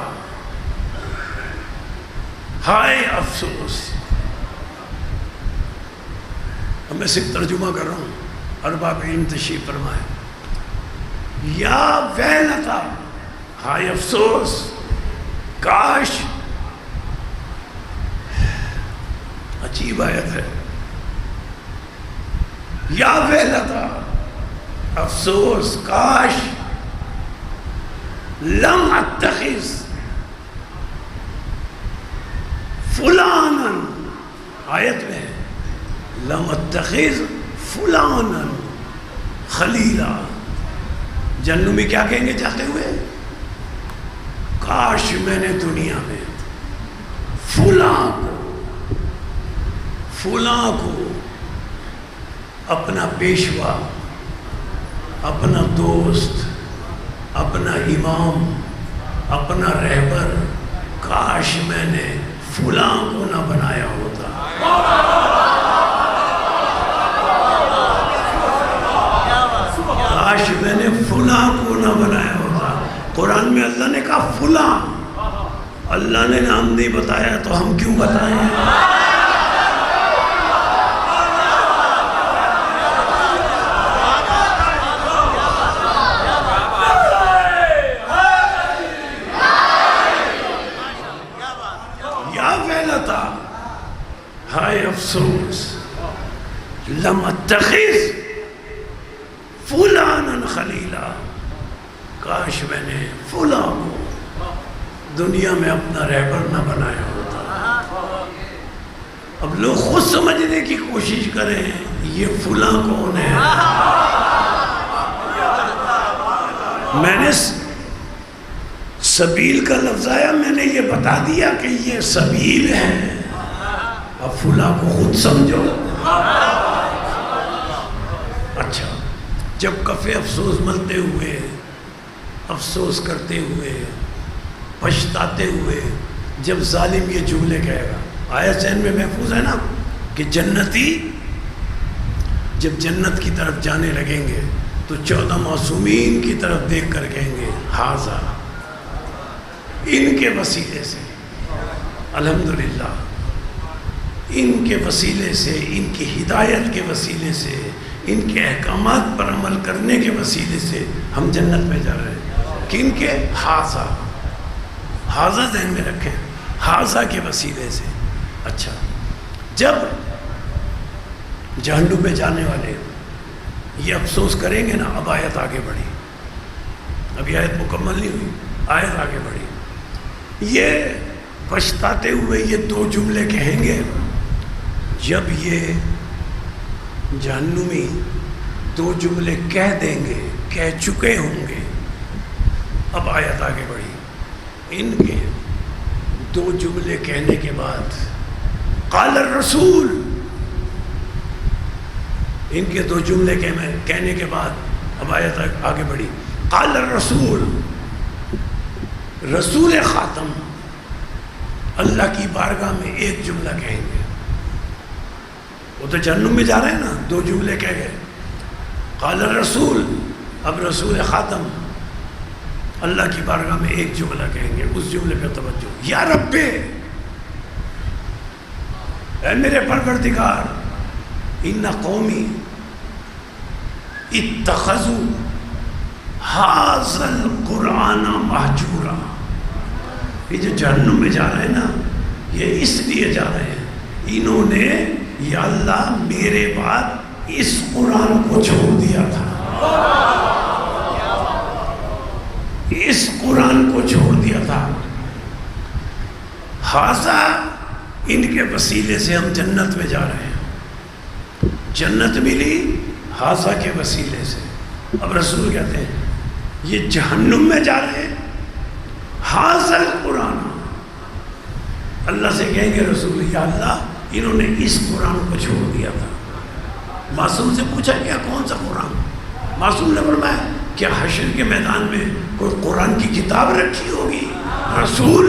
ہائے افسوس. اب میں صرف ترجمہ کر رہا ہوں، ارباب علم تشریف فرمائے. یا ویلتا، ہائے افسوس، کاش. عجیب آیت ہے. یا ویلتا، افسوس، کاش. لم اتخذ فلانا، آیت میں ہے لم اتخذ فلانا خلیلا. جہنمی کیا کہیں گے جاتے ہوئے؟ کاش میں نے دنیا میں فلاں کو اپنا پیشوا، اپنا دوست، اپنا امام، اپنا رہبر، کاش میں نے فلاں کو نہ بنایا ہوتا. کاش میں نے فلاں کو نہ بنایا ہوتا. قرآن میں اللہ نے کہا فلاں، اللہ نے نام نہیں بتایا تو ہم کیوں بتائیں؟ ہائے افسوس، لم اتخذ فلانا خلیلا، کاش میں نے فلاں کو دنیا میں اپنا رہبر نہ بنایا ہوتا. اب لوگ خود سمجھنے کی کوشش کریں یہ فلاں کون ہے. میں نے سبیل کا لفظ آیا، میں نے یہ بتا دیا کہ یہ سبیل ہے، اب فلاں کو خود سمجھو. اچھا، جب کفے افسوس ملتے ہوئے، افسوس کرتے ہوئے، پچھتاتے ہوئے، جب ظالم یہ جملے کہے گا، آیت ذہن میں محفوظ ہے نا کہ جنتی جب جنت کی طرف جانے لگیں گے تو 14 معصومین کی طرف دیکھ کر کہیں گے ہاذا، ان کے وسیلے سے، الحمدللہ ان کے وسیلے سے، ان کی ہدایت کے وسیلے سے، ان کے احکامات پر عمل کرنے کے وسیلے سے ہم جنت میں جا رہے ہیں. کن کے؟ ہاذا. ہاذا ذہن میں رکھیں، ہاذا کے وسیلے سے. اچھا، جب جہنم میں جانے والے یہ افسوس کریں گے نا، اب آیت آگے بڑھی، ابھی آیت مکمل نہیں ہوئی، آیت آگے بڑھی. یہ پچھتاتے ہوئے یہ 2 جملے کہیں گے. جب یہ جہنمی 2 جملے کہہ دیں گے، کہہ چکے ہوں گے، اب آیت آگے بڑھی. ان کے 2 جملے کہنے کے بعد قال الرسول، ان کے 2 جملے کہنے کے بعد اب آیت آگے بڑھی. قال الرسول، رسول خاتم اللہ کی بارگاہ میں ایک جملہ کہیں گے. وہ تو جہنم میں جا رہے ہیں نا، 2 جملے کہہ گئے. قال الرسول، اب رسول خاتم اللہ کی بارگاہ میں ایک جملہ کہیں گے. اس جملے پہ توجہ. یا رب، اے میرے پروردگار، ان قومی اتخذوا ھذا القرآن مہجورا. یہ جو جہنم میں جا رہے ہیں نا، یہ اس لیے جا رہے ہیں، انہوں نے یا اللہ میرے بعد اس قرآن کو چھوڑ دیا تھا، اس قرآن کو چھوڑ دیا تھا. ھذا، ان کے وسیلے سے ہم جنت میں جا رہے ہیں. جنت ملی ھذا کے وسیلے سے. اب رسول کہتے ہیں یہ جہنم میں جا رہے ہیں، ھذا القرآن. اللہ سے کہیں گے رسول، یا اللہ انہوں نے اس قرآن کو چھوڑ دیا تھا. معصوم سے پوچھا کیا کون سا قرآن؟ معصوم نے فرمایا کیا حشر کے میدان میں کوئی قرآن کی کتاب رکھی ہوگی؟ رسول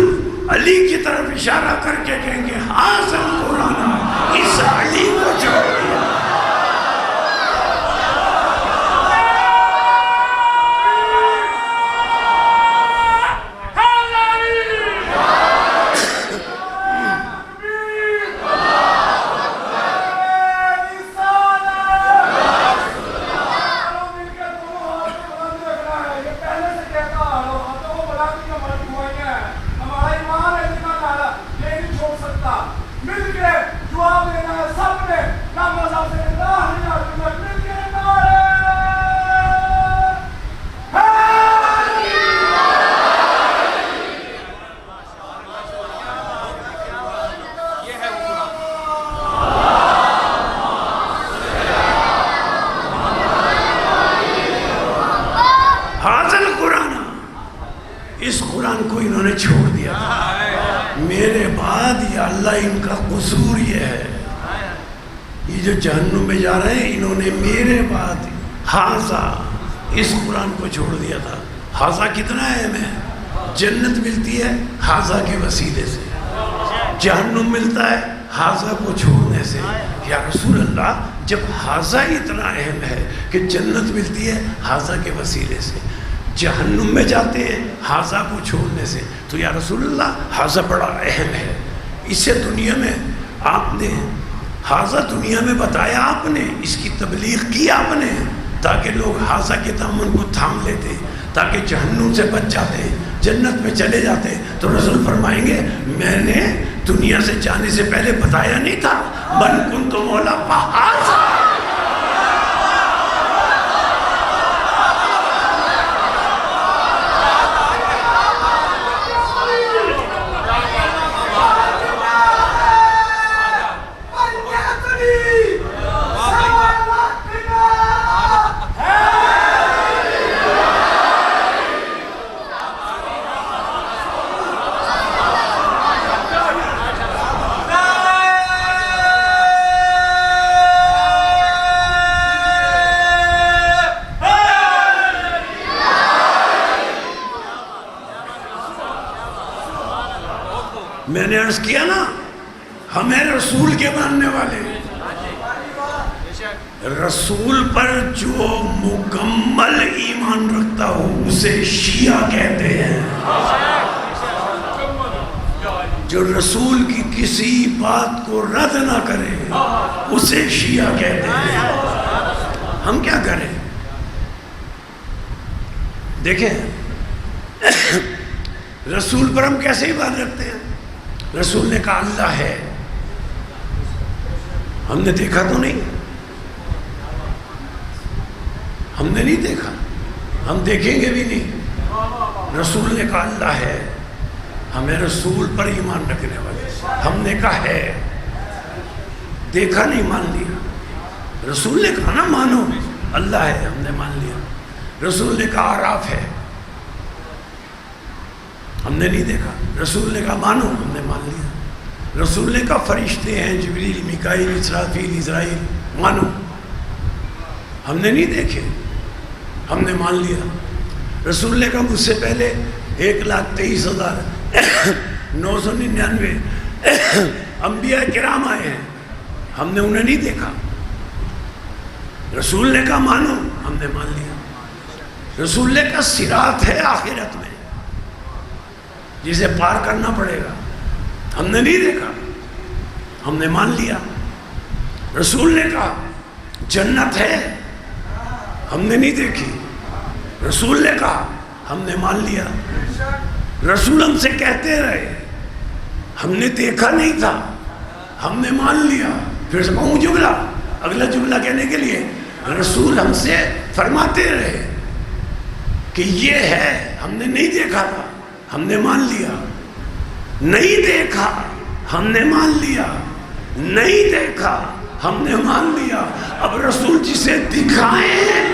علی کی طرف اشارہ کر کے کہیں گے ھذا القرآن، اس علی کو چھوڑ دیا. اس قرآن کو انہوں نے چھوڑ دیا تھا میرے بعد. یا اللہ ان کا قصور یہ ہے، یہ جو جہنم میں جا رہے ہیں انہوں نے میرے بعد ھذا، اس قرآن کو چھوڑ دیا تھا. ھذا کتنا اہم ہے. جنت ملتی ہے ھذا کے وسیلے سے، جہنم ملتا ہے ھذا کو چھوڑنے سے. یا رسول اللہ جب ھذا اتنا اہم ہے کہ جنت ملتی ہے ھذا کے وسیلے سے، جہنم میں جاتے ہیں ھذا کو چھوڑنے سے، تو یا رسول اللہ ھذا بڑا اہم ہے. اسے دنیا میں آپ نے ھذا دنیا میں بتایا، آپ نے اس کی تبلیغ کی آپ نے، تاکہ لوگ ھذا کے دامن کو تھام لیتے، تاکہ جہنم سے بچ جاتے، جنت میں چلے جاتے. تو رسول فرمائیں گے میں نے دنیا سے جانے سے پہلے بتایا نہیں تھا من کنت مولا فھذا. میں نے عرض کیا نا، ہمیں رسول کے ماننے والے رسول پر جو مکمل ایمان رکھتا ہو اسے شیعہ کہتے ہیں. جو رسول کی کسی بات کو رد نہ کرے اسے شیعہ کہتے ہیں. ہم کیا کریں؟ دیکھیں رسول پر ہم کیسے ایمان رکھتے ہیں؟ رسول نے کہا اللہ ہے، ہم نے دیکھا تو نہیں، ہم نے نہیں دیکھا، ہم دیکھیں گے بھی نہیں. رسول نے کہا اللہ ہے، ہمیں رسول پر ایمان رکھنے والے، ہم نے کہا ہے، دیکھا نہیں مان لیا. رسول نے کہا نا مانو اللہ ہے، ہم نے مان لیا. رسول نے کہا آراف ہے، ہم نے نہیں دیکھا. رسول نے کہا مانو، ہم نے مان لیا. رسول نے کہا فرشتے ہیں جبریل میکائیل اسرافیل اسرائیل، مانو، ہم نے نہیں دیکھے، ہم نے مان لیا. رسول نے کہا مجھ سے پہلے 1,23,999 انبیاء کرام آئے ہیں، ہم نے انہیں نہیں دیکھا. رسول نے کہا مانو، ہم نے مان لیا. رسول نے کہا صراط ہے آخرت میں جسے پار کرنا پڑے گا، ہم نے نہیں دیکھا، ہم نے مان لیا. رسول نے کہا جنت ہے، ہم نے نہیں دیکھی. رسول نے کہا ہم نے مان لیا. رسول ہم سے کہتے رہے ہم نے دیکھا نہیں تھا، ہم نے مان لیا. پھر سے کہوں جملہ، اگلا جملہ کہنے کے لیے رسول ہم سے فرماتے رہے کہ یہ ہے، ہم نے نہیں دیکھا تھا، ہم نے مان لیا. نہیں دیکھا، ہم نے مان لیا. نہیں دیکھا، ہم نے مان لیا. اب رسول جسے دکھائیں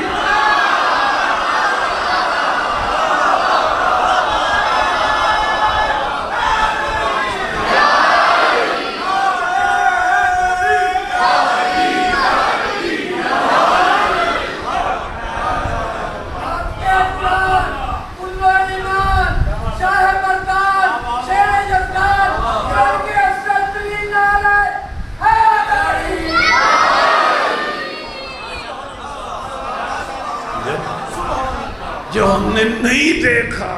جو ہم نے نہیں دیکھا،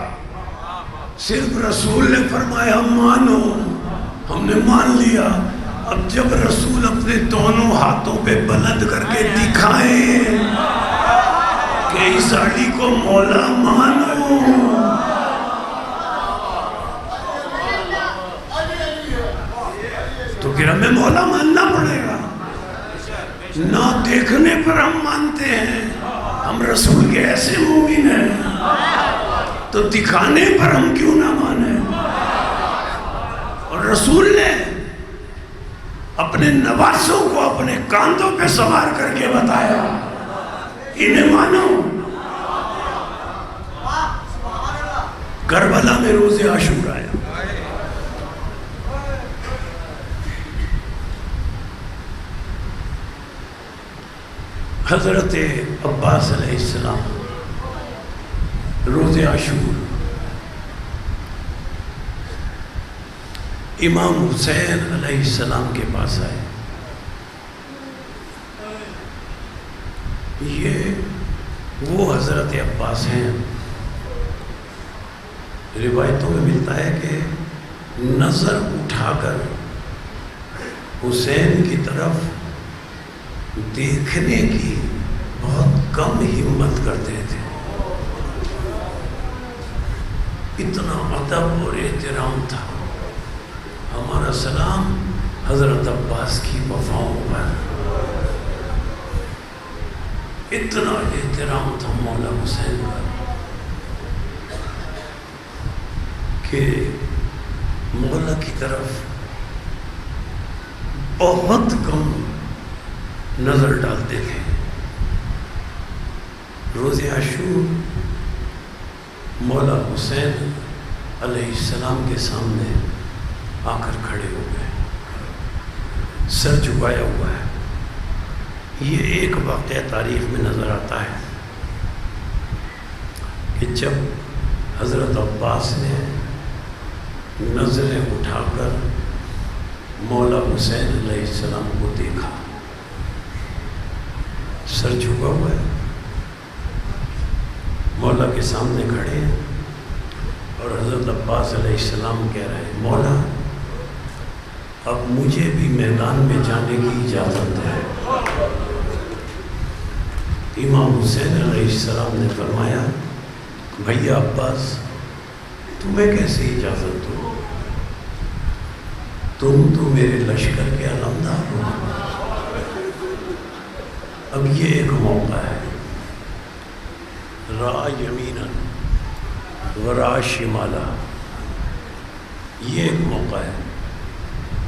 صرف رسول نے فرمایا مانو، ہم نے مان لیا. اب جب رسول اپنے دونوں ہاتھوں پہ بلند کر کے دکھائیں کہ اس ساڑی کو مولا مانو، تو پھر ہمیں مولا ماننا پڑے گا. نہ دیکھنے پر ہم مانتے ہیں، ہم رسول کے ایسے مومن ہیں، تو دکھانے پر ہم کیوں نہ مانیں؟ اور رسول نے اپنے نواسوں کو اپنے کاندھوں پہ سوار کر کے بتایا انہیں مانو. کربلا میں روز عاشور آیا، حضرت عباس علیہ السلام روز عاشور امام حسین علیہ السلام کے پاس آئے. یہ وہ حضرت عباس ہیں، روایتوں میں ملتا ہے کہ نظر اٹھا کر حسین کی طرف دیکھنے کی بہت کم ہمت کرتے تھے. اتنا ادب اور احترام تھا. ہمارا سلام حضرت عباس کی وفاؤں پر. اتنا احترام تھا مولا حسین کا کہ مولا کی طرف بہت کم نظر ڈالتے تھے. روز عاشور مولا حسین علیہ السلام کے سامنے آ کر کھڑے ہو گئے، سر جھکایا ہوا ہے. یہ ایک واقعہ تاریخ میں نظر آتا ہے کہ جب حضرت عباس نے نظریں اٹھا کر مولا حسین علیہ السلام کو دیکھا سر جھکا ہوا ہے، مولا کے سامنے کھڑے ہیں، اور حضرت عباس علیہ السلام کہہ رہے ہیں مولا اب مجھے بھی میدان میں جانے کی اجازت ہے۔ امام حسین علیہ السلام نے فرمایا بھیا عباس تمہیں کیسے اجازت دو، تم تو میرے لشکر کے علمدار ہو۔ اب یہ ایک موقع ہے، را یمینا ورا شمالا، یہ ایک موقع ہے۔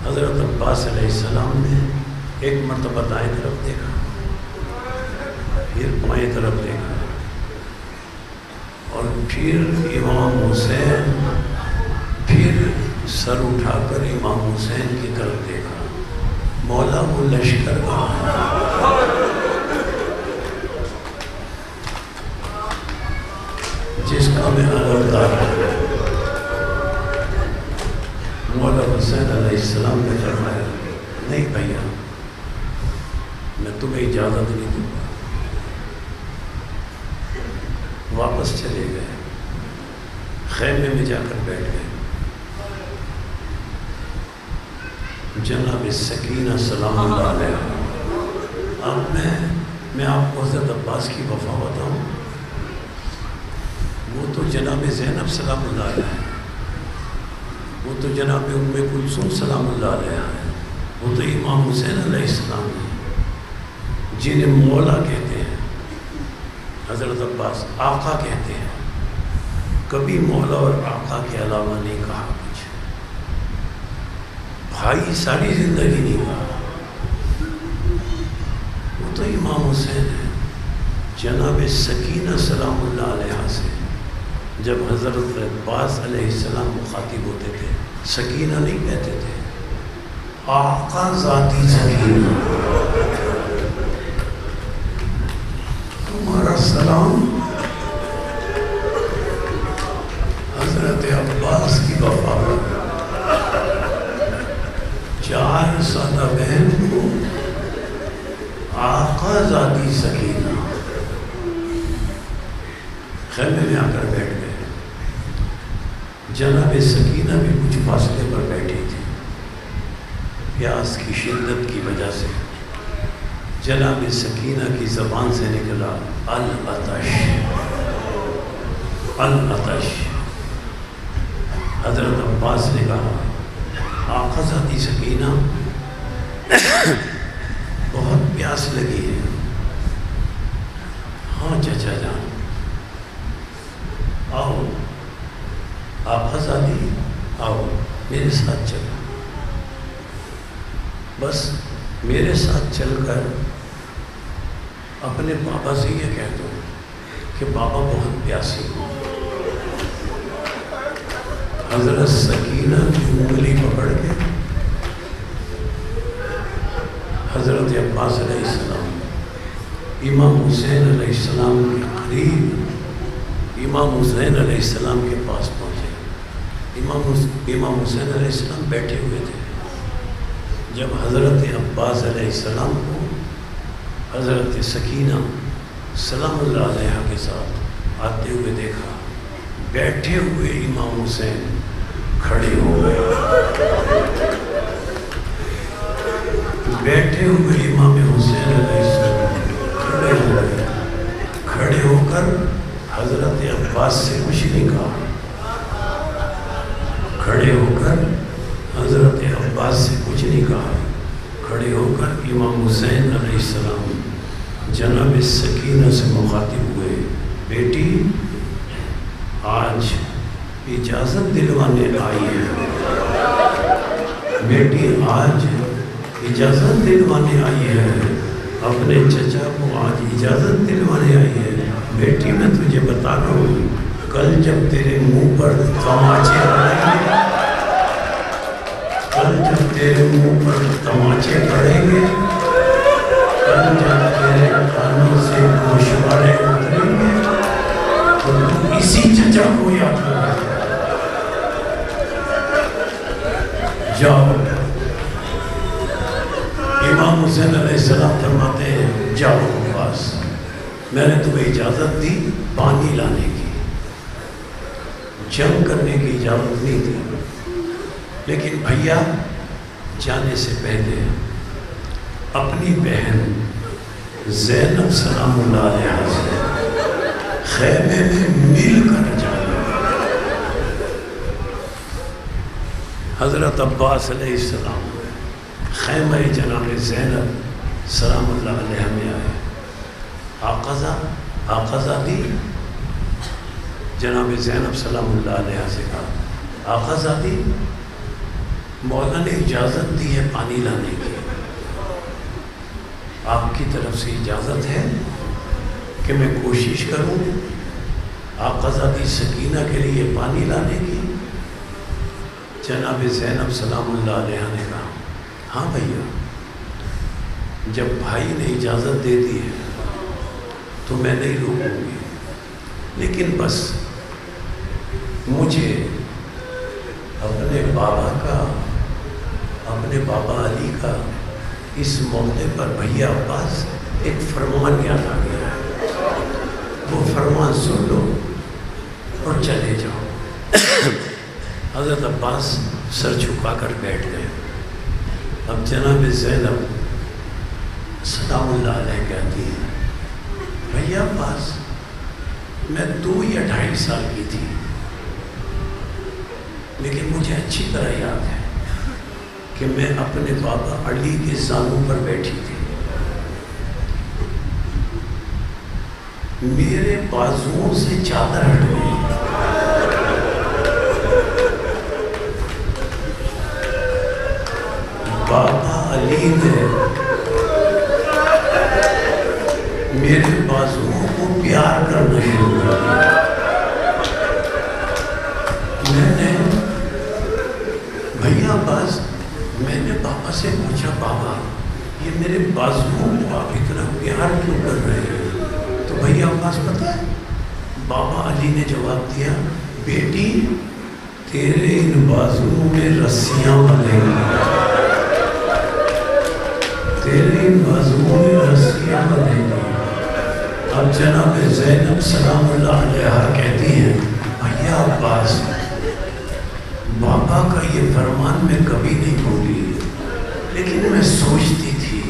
حضرت عباس علیہ السلام نے ایک مرتبہ دائیں طرف دیکھا، پھر بائیں طرف دیکھا، اور پھر امام حسین، پھر سر اٹھا کر امام حسین کی طرف دیکھا، مولا وہ لشکر کہاں ہے جس کا میں علمدار ہوں؟ مولا حسین علیہ السلام نے فرمایا نہیں بھیا میں تمہیں اجازت نہیں دوں گا۔ واپس چلے گئے، خیمے میں جا کر بیٹھ گئے۔ جناب سکینہ سلام اللہ علیہ، اب میں آپ کو حضرت عباس کی وفا بتاؤں، وہ تو جناب زینب سلام اللہ علیہ ہے، وہ تو جناب ام کلثوم سلام اللہ علیہ ہے، وہ تو امام حسین علیہ السلام ہے جنہیں مولا کہتے ہیں۔ حضرت عباس آقا کہتے ہیں، کبھی مولا اور آقا کے علاوہ نہیں کہا کچھ، بھائی ساری زندگی نہیں کہا، وہ تو امام حسین ہے۔ جناب سکینہ سلام اللہ علیہ سے جب حضرت عباس علیہ السلام مخاطب ہوتے تھے، سکینہ نہیں کہتے تھے، آقا ذاتی سکینہ، تمہارا سلام حضرت عباس کی وفا پر 4 سالہ بہن کو آقا ذاتی سکینہ۔ خیمے میں آ کر بیٹھ گئے، جناب سکینہ بھی کچھ فاصلے پر بیٹھی تھی، پیاس کی شدت کی وجہ سے جناب سکینہ کی زبان سے نکلا العطش العطش۔ حضرت عباس نے کہا آقا ذاتی سکینہ بہت پیاس لگی ہے۔ ہاں چچا جان آؤ، آقا ذاتی آؤ میرے ساتھ چلو، بس میرے ساتھ چل کر اپنے بابا سے یہ کہہ دو کہ بابا بہت پیاسی ہوں۔ حضرت سکینہ کی انگلی پکڑ کے حضرت عباس علیہ السلام امام حسین علیہ السلام کے قریب، امام حسین علیہ السلام کے پاس پہنچے۔ امام حسین علیہ السلام بیٹھے ہوئے تھے۔ جب حضرت عباس علیہ السلام کو حضرت سکینہ سلام اللہ علیہ کے ساتھ آتے ہوئے دیکھا، بیٹھے ہوئے امام حسین کھڑے ہو گئے، بیٹھے ہوئے امام حسین علیہ السلام کھڑے ہو گئے، کھڑے ہو کر حضرت عباس سے کچھ نہیں کہا، کھڑے ہو کر حضرت عباس سے کچھ نہیں کہا، کھڑے ہو کر امام حسین علیہ السلام جناب سکینہ سے مخاطب ہوئے، بیٹی آج اجازت دلوانے آئی ہے، بیٹی آج اجازت دلوانے آئی ہے، اپنے چچا کو آج اجازت دلوانے آئی ہے۔ بیٹی میں تجھے بتا رہا ہوں، کل جب تیرے منہ پر تماچے پڑیں گے، کل جب تیرے منہ پر تماچے پڑیں گے، کل جب تیرے کانوں سے گوشوارے اتریں گے، تو تم اسی چچا کو یاد کر جاؤ۔ امام حسین علیہ السلام فرماتے ہیں جاؤ بس میں نے تمہیں اجازت دی پانی لانے کی، جنگ کرنے کی اجازت نہیں دی، لیکن بھیا جانے سے پہلے اپنی بہن زینب سلام اللہ علیہ سے خیمے میں مل کر جانا۔ حضرت عباس علیہ السلام خیمہ جناب زینب سلام اللہ علیہ میں آئے، آقا دی جناب زینب سلام اللہ علیہ سے کہا، آقا زادی مولا نے اجازت دی ہے پانی لانے کی، آپ کی طرف سے اجازت ہے کہ میں کوشش کروں آقا زادی سکینہ کے لیے پانی لانے کی؟ جناب زینب سلام اللہ علیہ نے کہا ہاں بھیا، جب بھائی نے اجازت دے دی ہے تو میں نہیں روکوں گی، لیکن بس مجھے اپنے بابا علی کا اس موقع پر بھیا عباس ایک فرمان یاد آ گیا ہے، وہ فرمان سن لو اور چلے جاؤ۔ حضرت عباس سر جھکا کر بیٹھ گئے۔ اب جناب زینب سلام اللہ علیہ کہتی ہے بھیا عباس میں 2 یا 2.5 سال کی تھی، لیکن مجھے اچھی طرح یاد ہے کہ میں اپنے بابا علی کے زانوں پر بیٹھی تھی، میرے بازوؤں سے چادر ہٹ گئی، بابا علی نے میرے بازوؤں کو پیار کرنا شروع کر دیا۔ میں نے بھیا عباس میں نے بابا سے پوچھا بابا یہ میرے بازوؤں کو آپ اتنا پیار کیوں کر رہے ہیں؟ تو بھیا عباس پتہ ہے بابا علی نے جواب دیا بیٹی تیرے ان بازوؤں میں رسیاں بندھیں گی، تیرے ان بازوؤں میں رسیاں بندھیں گی۔ اب جناب زینب سلام اللہ علیہ کہتی ہیں بھیا عباس بابا کا یہ فرمان میں کبھی نہیں بھولی، لیکن میں سوچتی تھی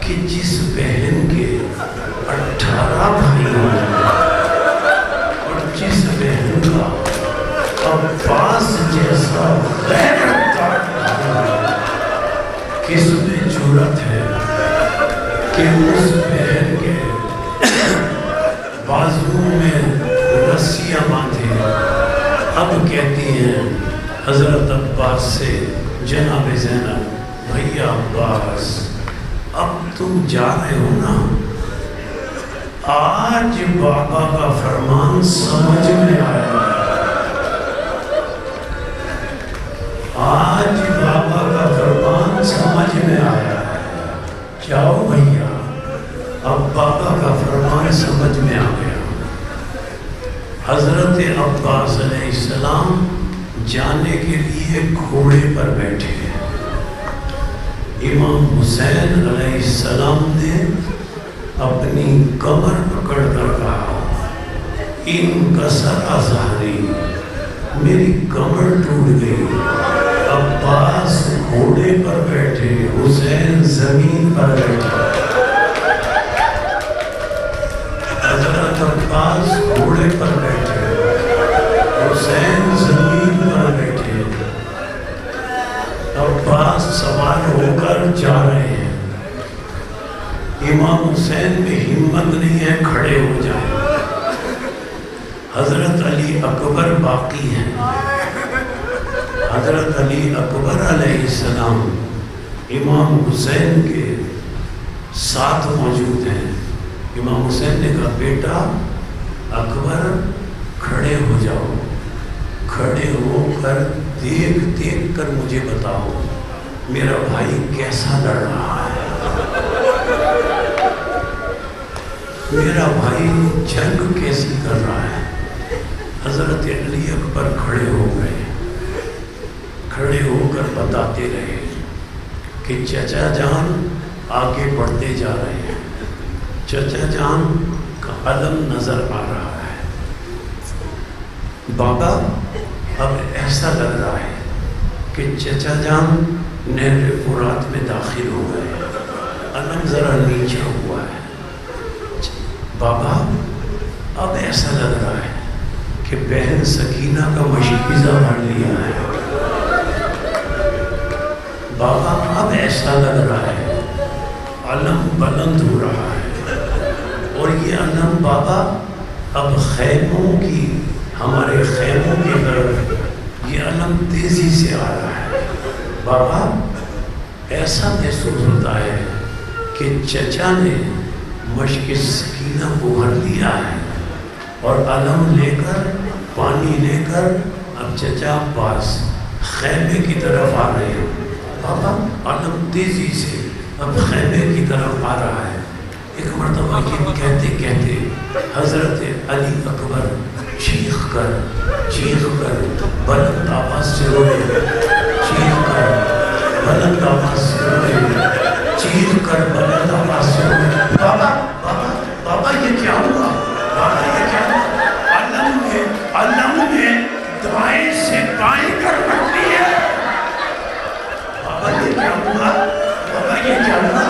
کہ جس بہن کے 18 بھائی ہیں اور جس بہن کا عباس جیسا غیرت کس میں جرأت ہے کہ اس بہن کے بازوؤں میں رسیاں باندھے۔ اب کہتی ہیں حضرت عباس سے جناب زینب بھیا عباس اب تم جا رہے ہو نا، آج بابا کا فرمان سمجھ میں آیا، آج بابا کا فرمان سمجھ میں آیا ہے، جاؤ بھیا اب بابا کا فرمان سمجھ میں آ گیا۔ حضرت عباس علیہ السلام جانے کے لیے گھوڑے پر بیٹھے ہیں، امام حسین علیہ السلام نے اپنی کمر پکڑ کر کہا انکسر ظہری، میری کمر ٹوٹ گئی۔ عباس گھوڑے پر بیٹھے، حسین زمین پر بیٹھے۔ حضرت عباس گھوڑے پر بیٹھے، حسین زمین پر بیٹھے۔ عباس سوار ہو کر جا رہے ہیں، امام حسین میں ہمت نہیں ہے کھڑے ہو جائیں، حضرت علی اکبر باقی ہیں، حضرت علی اکبر علیہ السلام امام حسین کے ساتھ موجود ہیں۔ امام حسین نے کہا بیٹا اکبر کھڑے ہو جاؤ، کھڑے ہو کر دیکھ دیکھ کر مجھے بتاؤ میرا بھائی کیسا لڑ رہا ہے، میرا بھائی جنگ کیسی کر رہا ہے۔ حضرت علی اکبر کھڑے ہو گئے، کھڑے ہو کر بتاتے رہے کہ چچا جان آگے بڑھتے جا رہے ہیں، چچا جان علم نظر آ رہا ہے. بابا اب ایسا لگ رہا ہے کہ چچا جان نہر فرات میں داخل ہو گئے. علم ذرا نیچے ہوا ہے. بابا اب ایسا لگ رہا ہے کہ بہن سکینہ کا مشکیزہ بھر لیا ہے. بابا اب ایسا لگ رہا ہے علم بلند ہو رہا ہے، اور یہ علم بابا اب خیموں کی، ہمارے خیموں کی طرف یہ علم تیزی سے آ رہا ہے. بابا ایسا محسوس ہوتا ہے کہ چچا نے مشق سکینہ کو بھر لیا ہے، اور علم لے کر، پانی لے کر اب چچا عباس خیمے کی طرف آ رہے ہیں. بابا علم تیزی سے اب خیمے کی طرف آ رہا ہے. ایک مرتبہ یہ کہتے کہتے حضرت علی اکبر چیخ کر بلند آواز سے روئے، چیخ کر بلند آواز سے روئے، چیخ کر بلند آواز سے روئے. بابا بابا بابا یہ کیا ہوا؟ بابا یہ کیا ہوا؟ علم نے دائیں سے بائیں کر رکھ لی ہے. بابا یہ کیا ہوا؟ بابا یہ کیا ہوا؟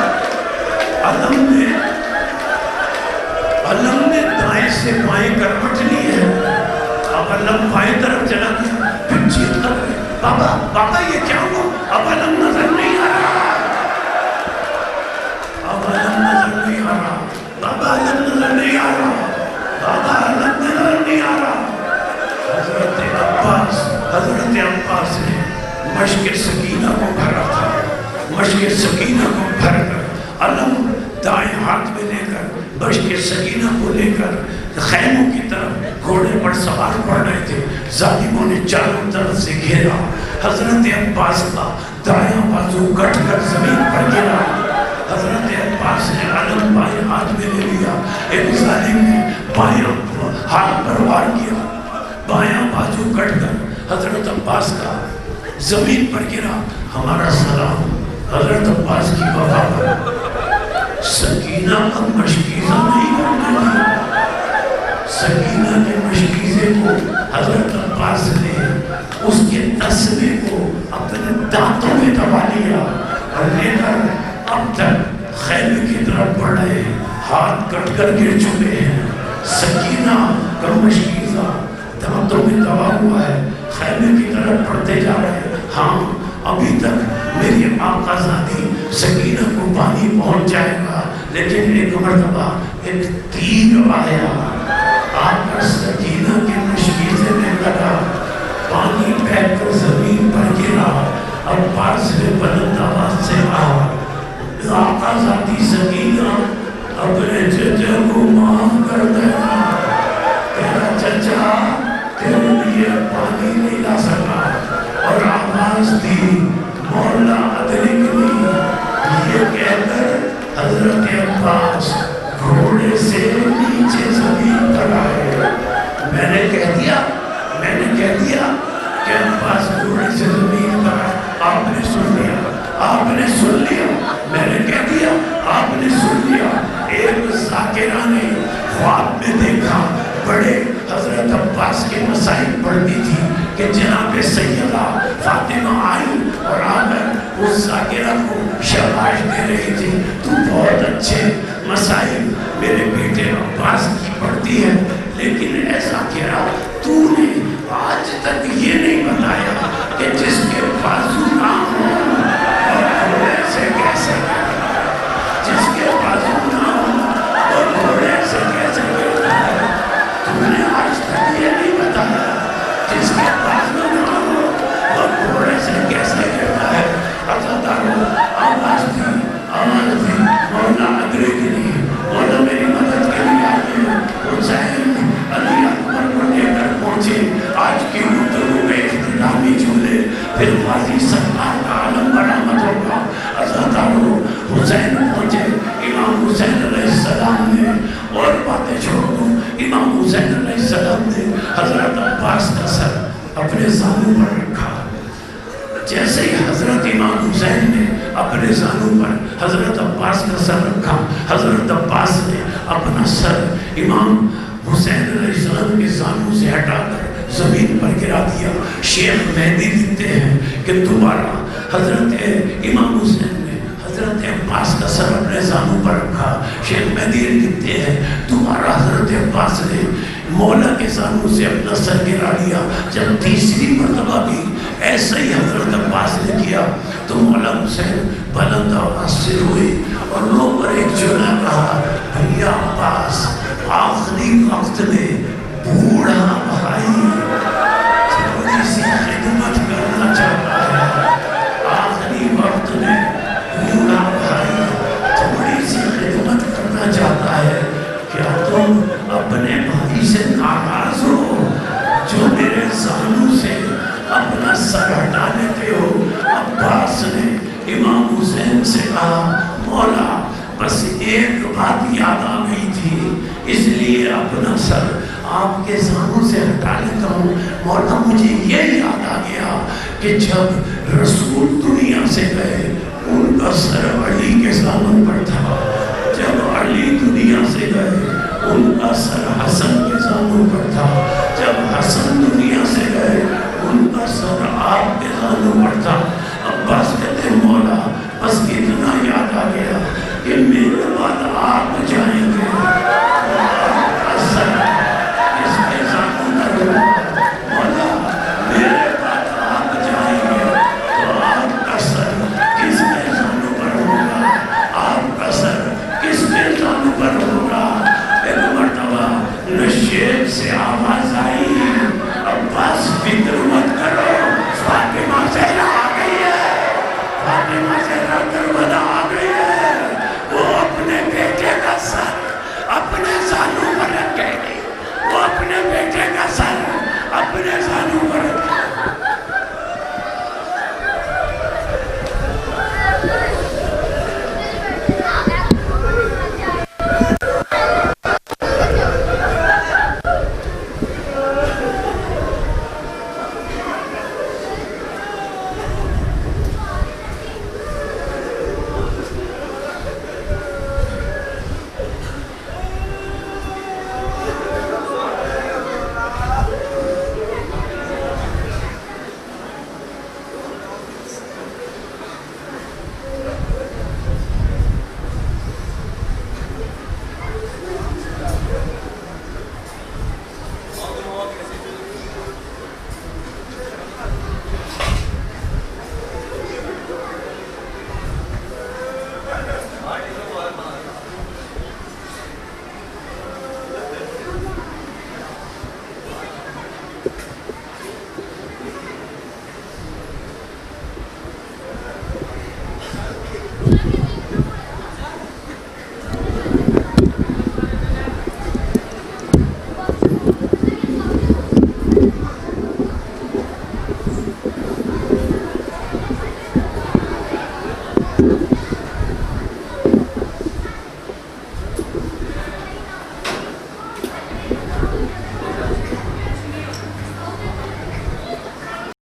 علم نے دائیں سے بائیں کر رکھ لی ہے. اب علم بائیں طرف چلا گیا، پھر چیخ کر رہے. بابا بابا یہ کیا ہوا؟ اب علم نظر نہیں آ رہا. اب علم نظر نہیں آ رہا. بابا علم نظر نہیں آ رہا. بابا علم نظر نہیں آ رہا. حضرت عباس نے مشق سکینہ کو بھرا تھا. مشق سکینہ کو بھر کر علم دائیں ہاتھ میں لے کر مشق سکینہ کو لے کر خیموں کی طرف گھوڑے پر سوار پڑ رہے تھے. ظالموں نے چاروں طرف سے گھیرا. حضرت عباس کا دایاں بازو کٹ کر زمین پر گرا. حضرت عباس نے علم بائیں ہاتھ میں لے لیا. ایک ظالم نے بائیں ہاتھ پر وار کیا. بایاں بازو کٹ کر حضرت عباس کا زمین پر گرا. ہمارا سلام حضرت عباس کی وفا پر. سکینہ کا مشکیزہ نہیں کرنے دیا. سکینہ کے مشکیزے کو حضرت عباس نے اس کے تسمے کو اپنے دانتوں میں دبا لیا اور لے کر اب تک خیمے کی طرف بڑھ رہے ہیں. ہاتھ کٹ کر گر چکے ہیں. سکینہ کا مشکیزہ دانتوں میں دبا ہوا ہے. خیمے کی طرف بڑھتے جا رہے ہیں. ہاں ابھی تک میری آقا زادی سکینہ کو پانی پہنچ جائے گا، لیکن ایک مرتبہ ایک تیر آیا آ کر سکینہ کے مشکیزے میں لگا. پانی بہہ کر زمین پر گرا. عباس نے بلند آواز سے کہا، آقا زادی سکینہ اپنے چچا کو معاف کر دینا. تیرا چچا تیرے لیے پانی نہیں لا سکا. اور آواز دی، مولا ادرکنی. یہ کہہ کر حضرت عباس گھوڑے سے نیچے زمین پر آئے. میں نے کہہ دیا کہ عباس گھوڑے سے زمین پر آئے. آپ نے سن لیا. میں نے کہہ دیا آپ نے سن لیا. ایک ذاکرہ نے خواب میں دیکھا بڑے حضرت عباس کے مسائل پڑھتی تھی کہ جناب سیدہ فاطمہ آئی اور آ کر اس ذاکرہ کو شاباش دے رہی تھی. تو بہت اچھے مسائل میرے بیٹے عباس کی پڑھتی ہے، لیکن ایسا ذاکرہ تو نے آج تک یہ نہیں بتایا کہ جس کے بازو نہ ہو اور گھوڑے سے کیسے کرتا ہے. جس کے بازو نہ ہو اور گھوڑے سے کیسے کرتا ہے. تم نے آج تک یہ نہیں بتایا جس کے بازو نہ ہو اور گھوڑے سے کیسے کرتا ہے. عزادارو آواز دی مولا ادرکنی. مولا میری مدد کے لیے آئیے. حسین علی اکبر کو لے کر پہنچے. آج کی گفتگو میں اختتامی جملے پھر غازی سرکار کا عالم برآمد ہوگا. عزادارو حسین پہنچے. امام حسین علیہ السلام نے اور باتیں چھوڑ دوں. امام حسین علیہ السلام نے حضرت عباس کا سر اپنے زانوں پر رکھا. جیسے ہی حضرت امام حسین نے اپنے زانوں پر حضرت عباس کا سر رکھا، حضرت عباس نے اپنا سر امام حسین علیہ السلام کے زانوں سے ہٹا کر زمین پر گرا دیا. شیخ مہدی لکھتے ہیں کہ دوبارہ حضرت امام حسین نے حضرت عباس کا سر اپنے زانوں پر رکھا. شیخ مہدی لکھتے ہیں دوبارہ حضرت عباس نے مولا کے زانوں سے اپنا سر گرا لیا. جب تیسری مرتبہ بھی ایسا ہی حضرت عباس نے کیا تو مولا حسین بلند آواز سے روئے اور رو پر ایک جملہ کہا, بھیا عباس آخری وقت میں بوڑھا بھائی تھوڑی سی خدمت کرنا چاہتا ہے. آخری وقت میں بوڑھا بھائی تھوڑی سی خدمت کرنا چاہتا ہے. کیا تم اپنے بھائی سے ناراض ہو جو میرے زانوں سے اپنا سر ہٹا لیتے ہو؟ عباس نے امام حسین سے کہا, مولا بس ایک بات یاد آ گئی تھی, اس لیے اپنا سر آپ کے زانوں سے ہٹا لیتا ہوں. مولا مجھے یہ یاد آ گیا کہ جب رسول دنیا سے گئے ان کا سر علی کے زانوں پر تھا, جب علی دنیا سے گئے ان کا سر حسن کے زانوں پر تھا, جب حسن دنیا سے گئے ان کا سر آپ کے زانوں پر تھا. عباس کہتے ہیں مولا بس اتنا یاد آ گیا کہ میرے بعد آپ جائیں گے, آپ کا سر کس کے زانوں پر ہوگا؟ مولا میرے بعد آپ جائیں گے تو آپ کا سر کس کے زانوں پر ہوگا؟ آپ کا سر کس کے زانوں پر ہوگا؟ ایک مرتبہ نشیب سے آواز آئی, عباس فکر مت کرو, فاطمہ زہرا آ گئی ہے, فاطمہ زہرا کربلا آ گئی ہے, وہ اپنے بیٹے کا سر اپنے زانوں پر رکھے گی, وہ اپنے بیٹے کا سر اپنے زانوں پر رکھے گی.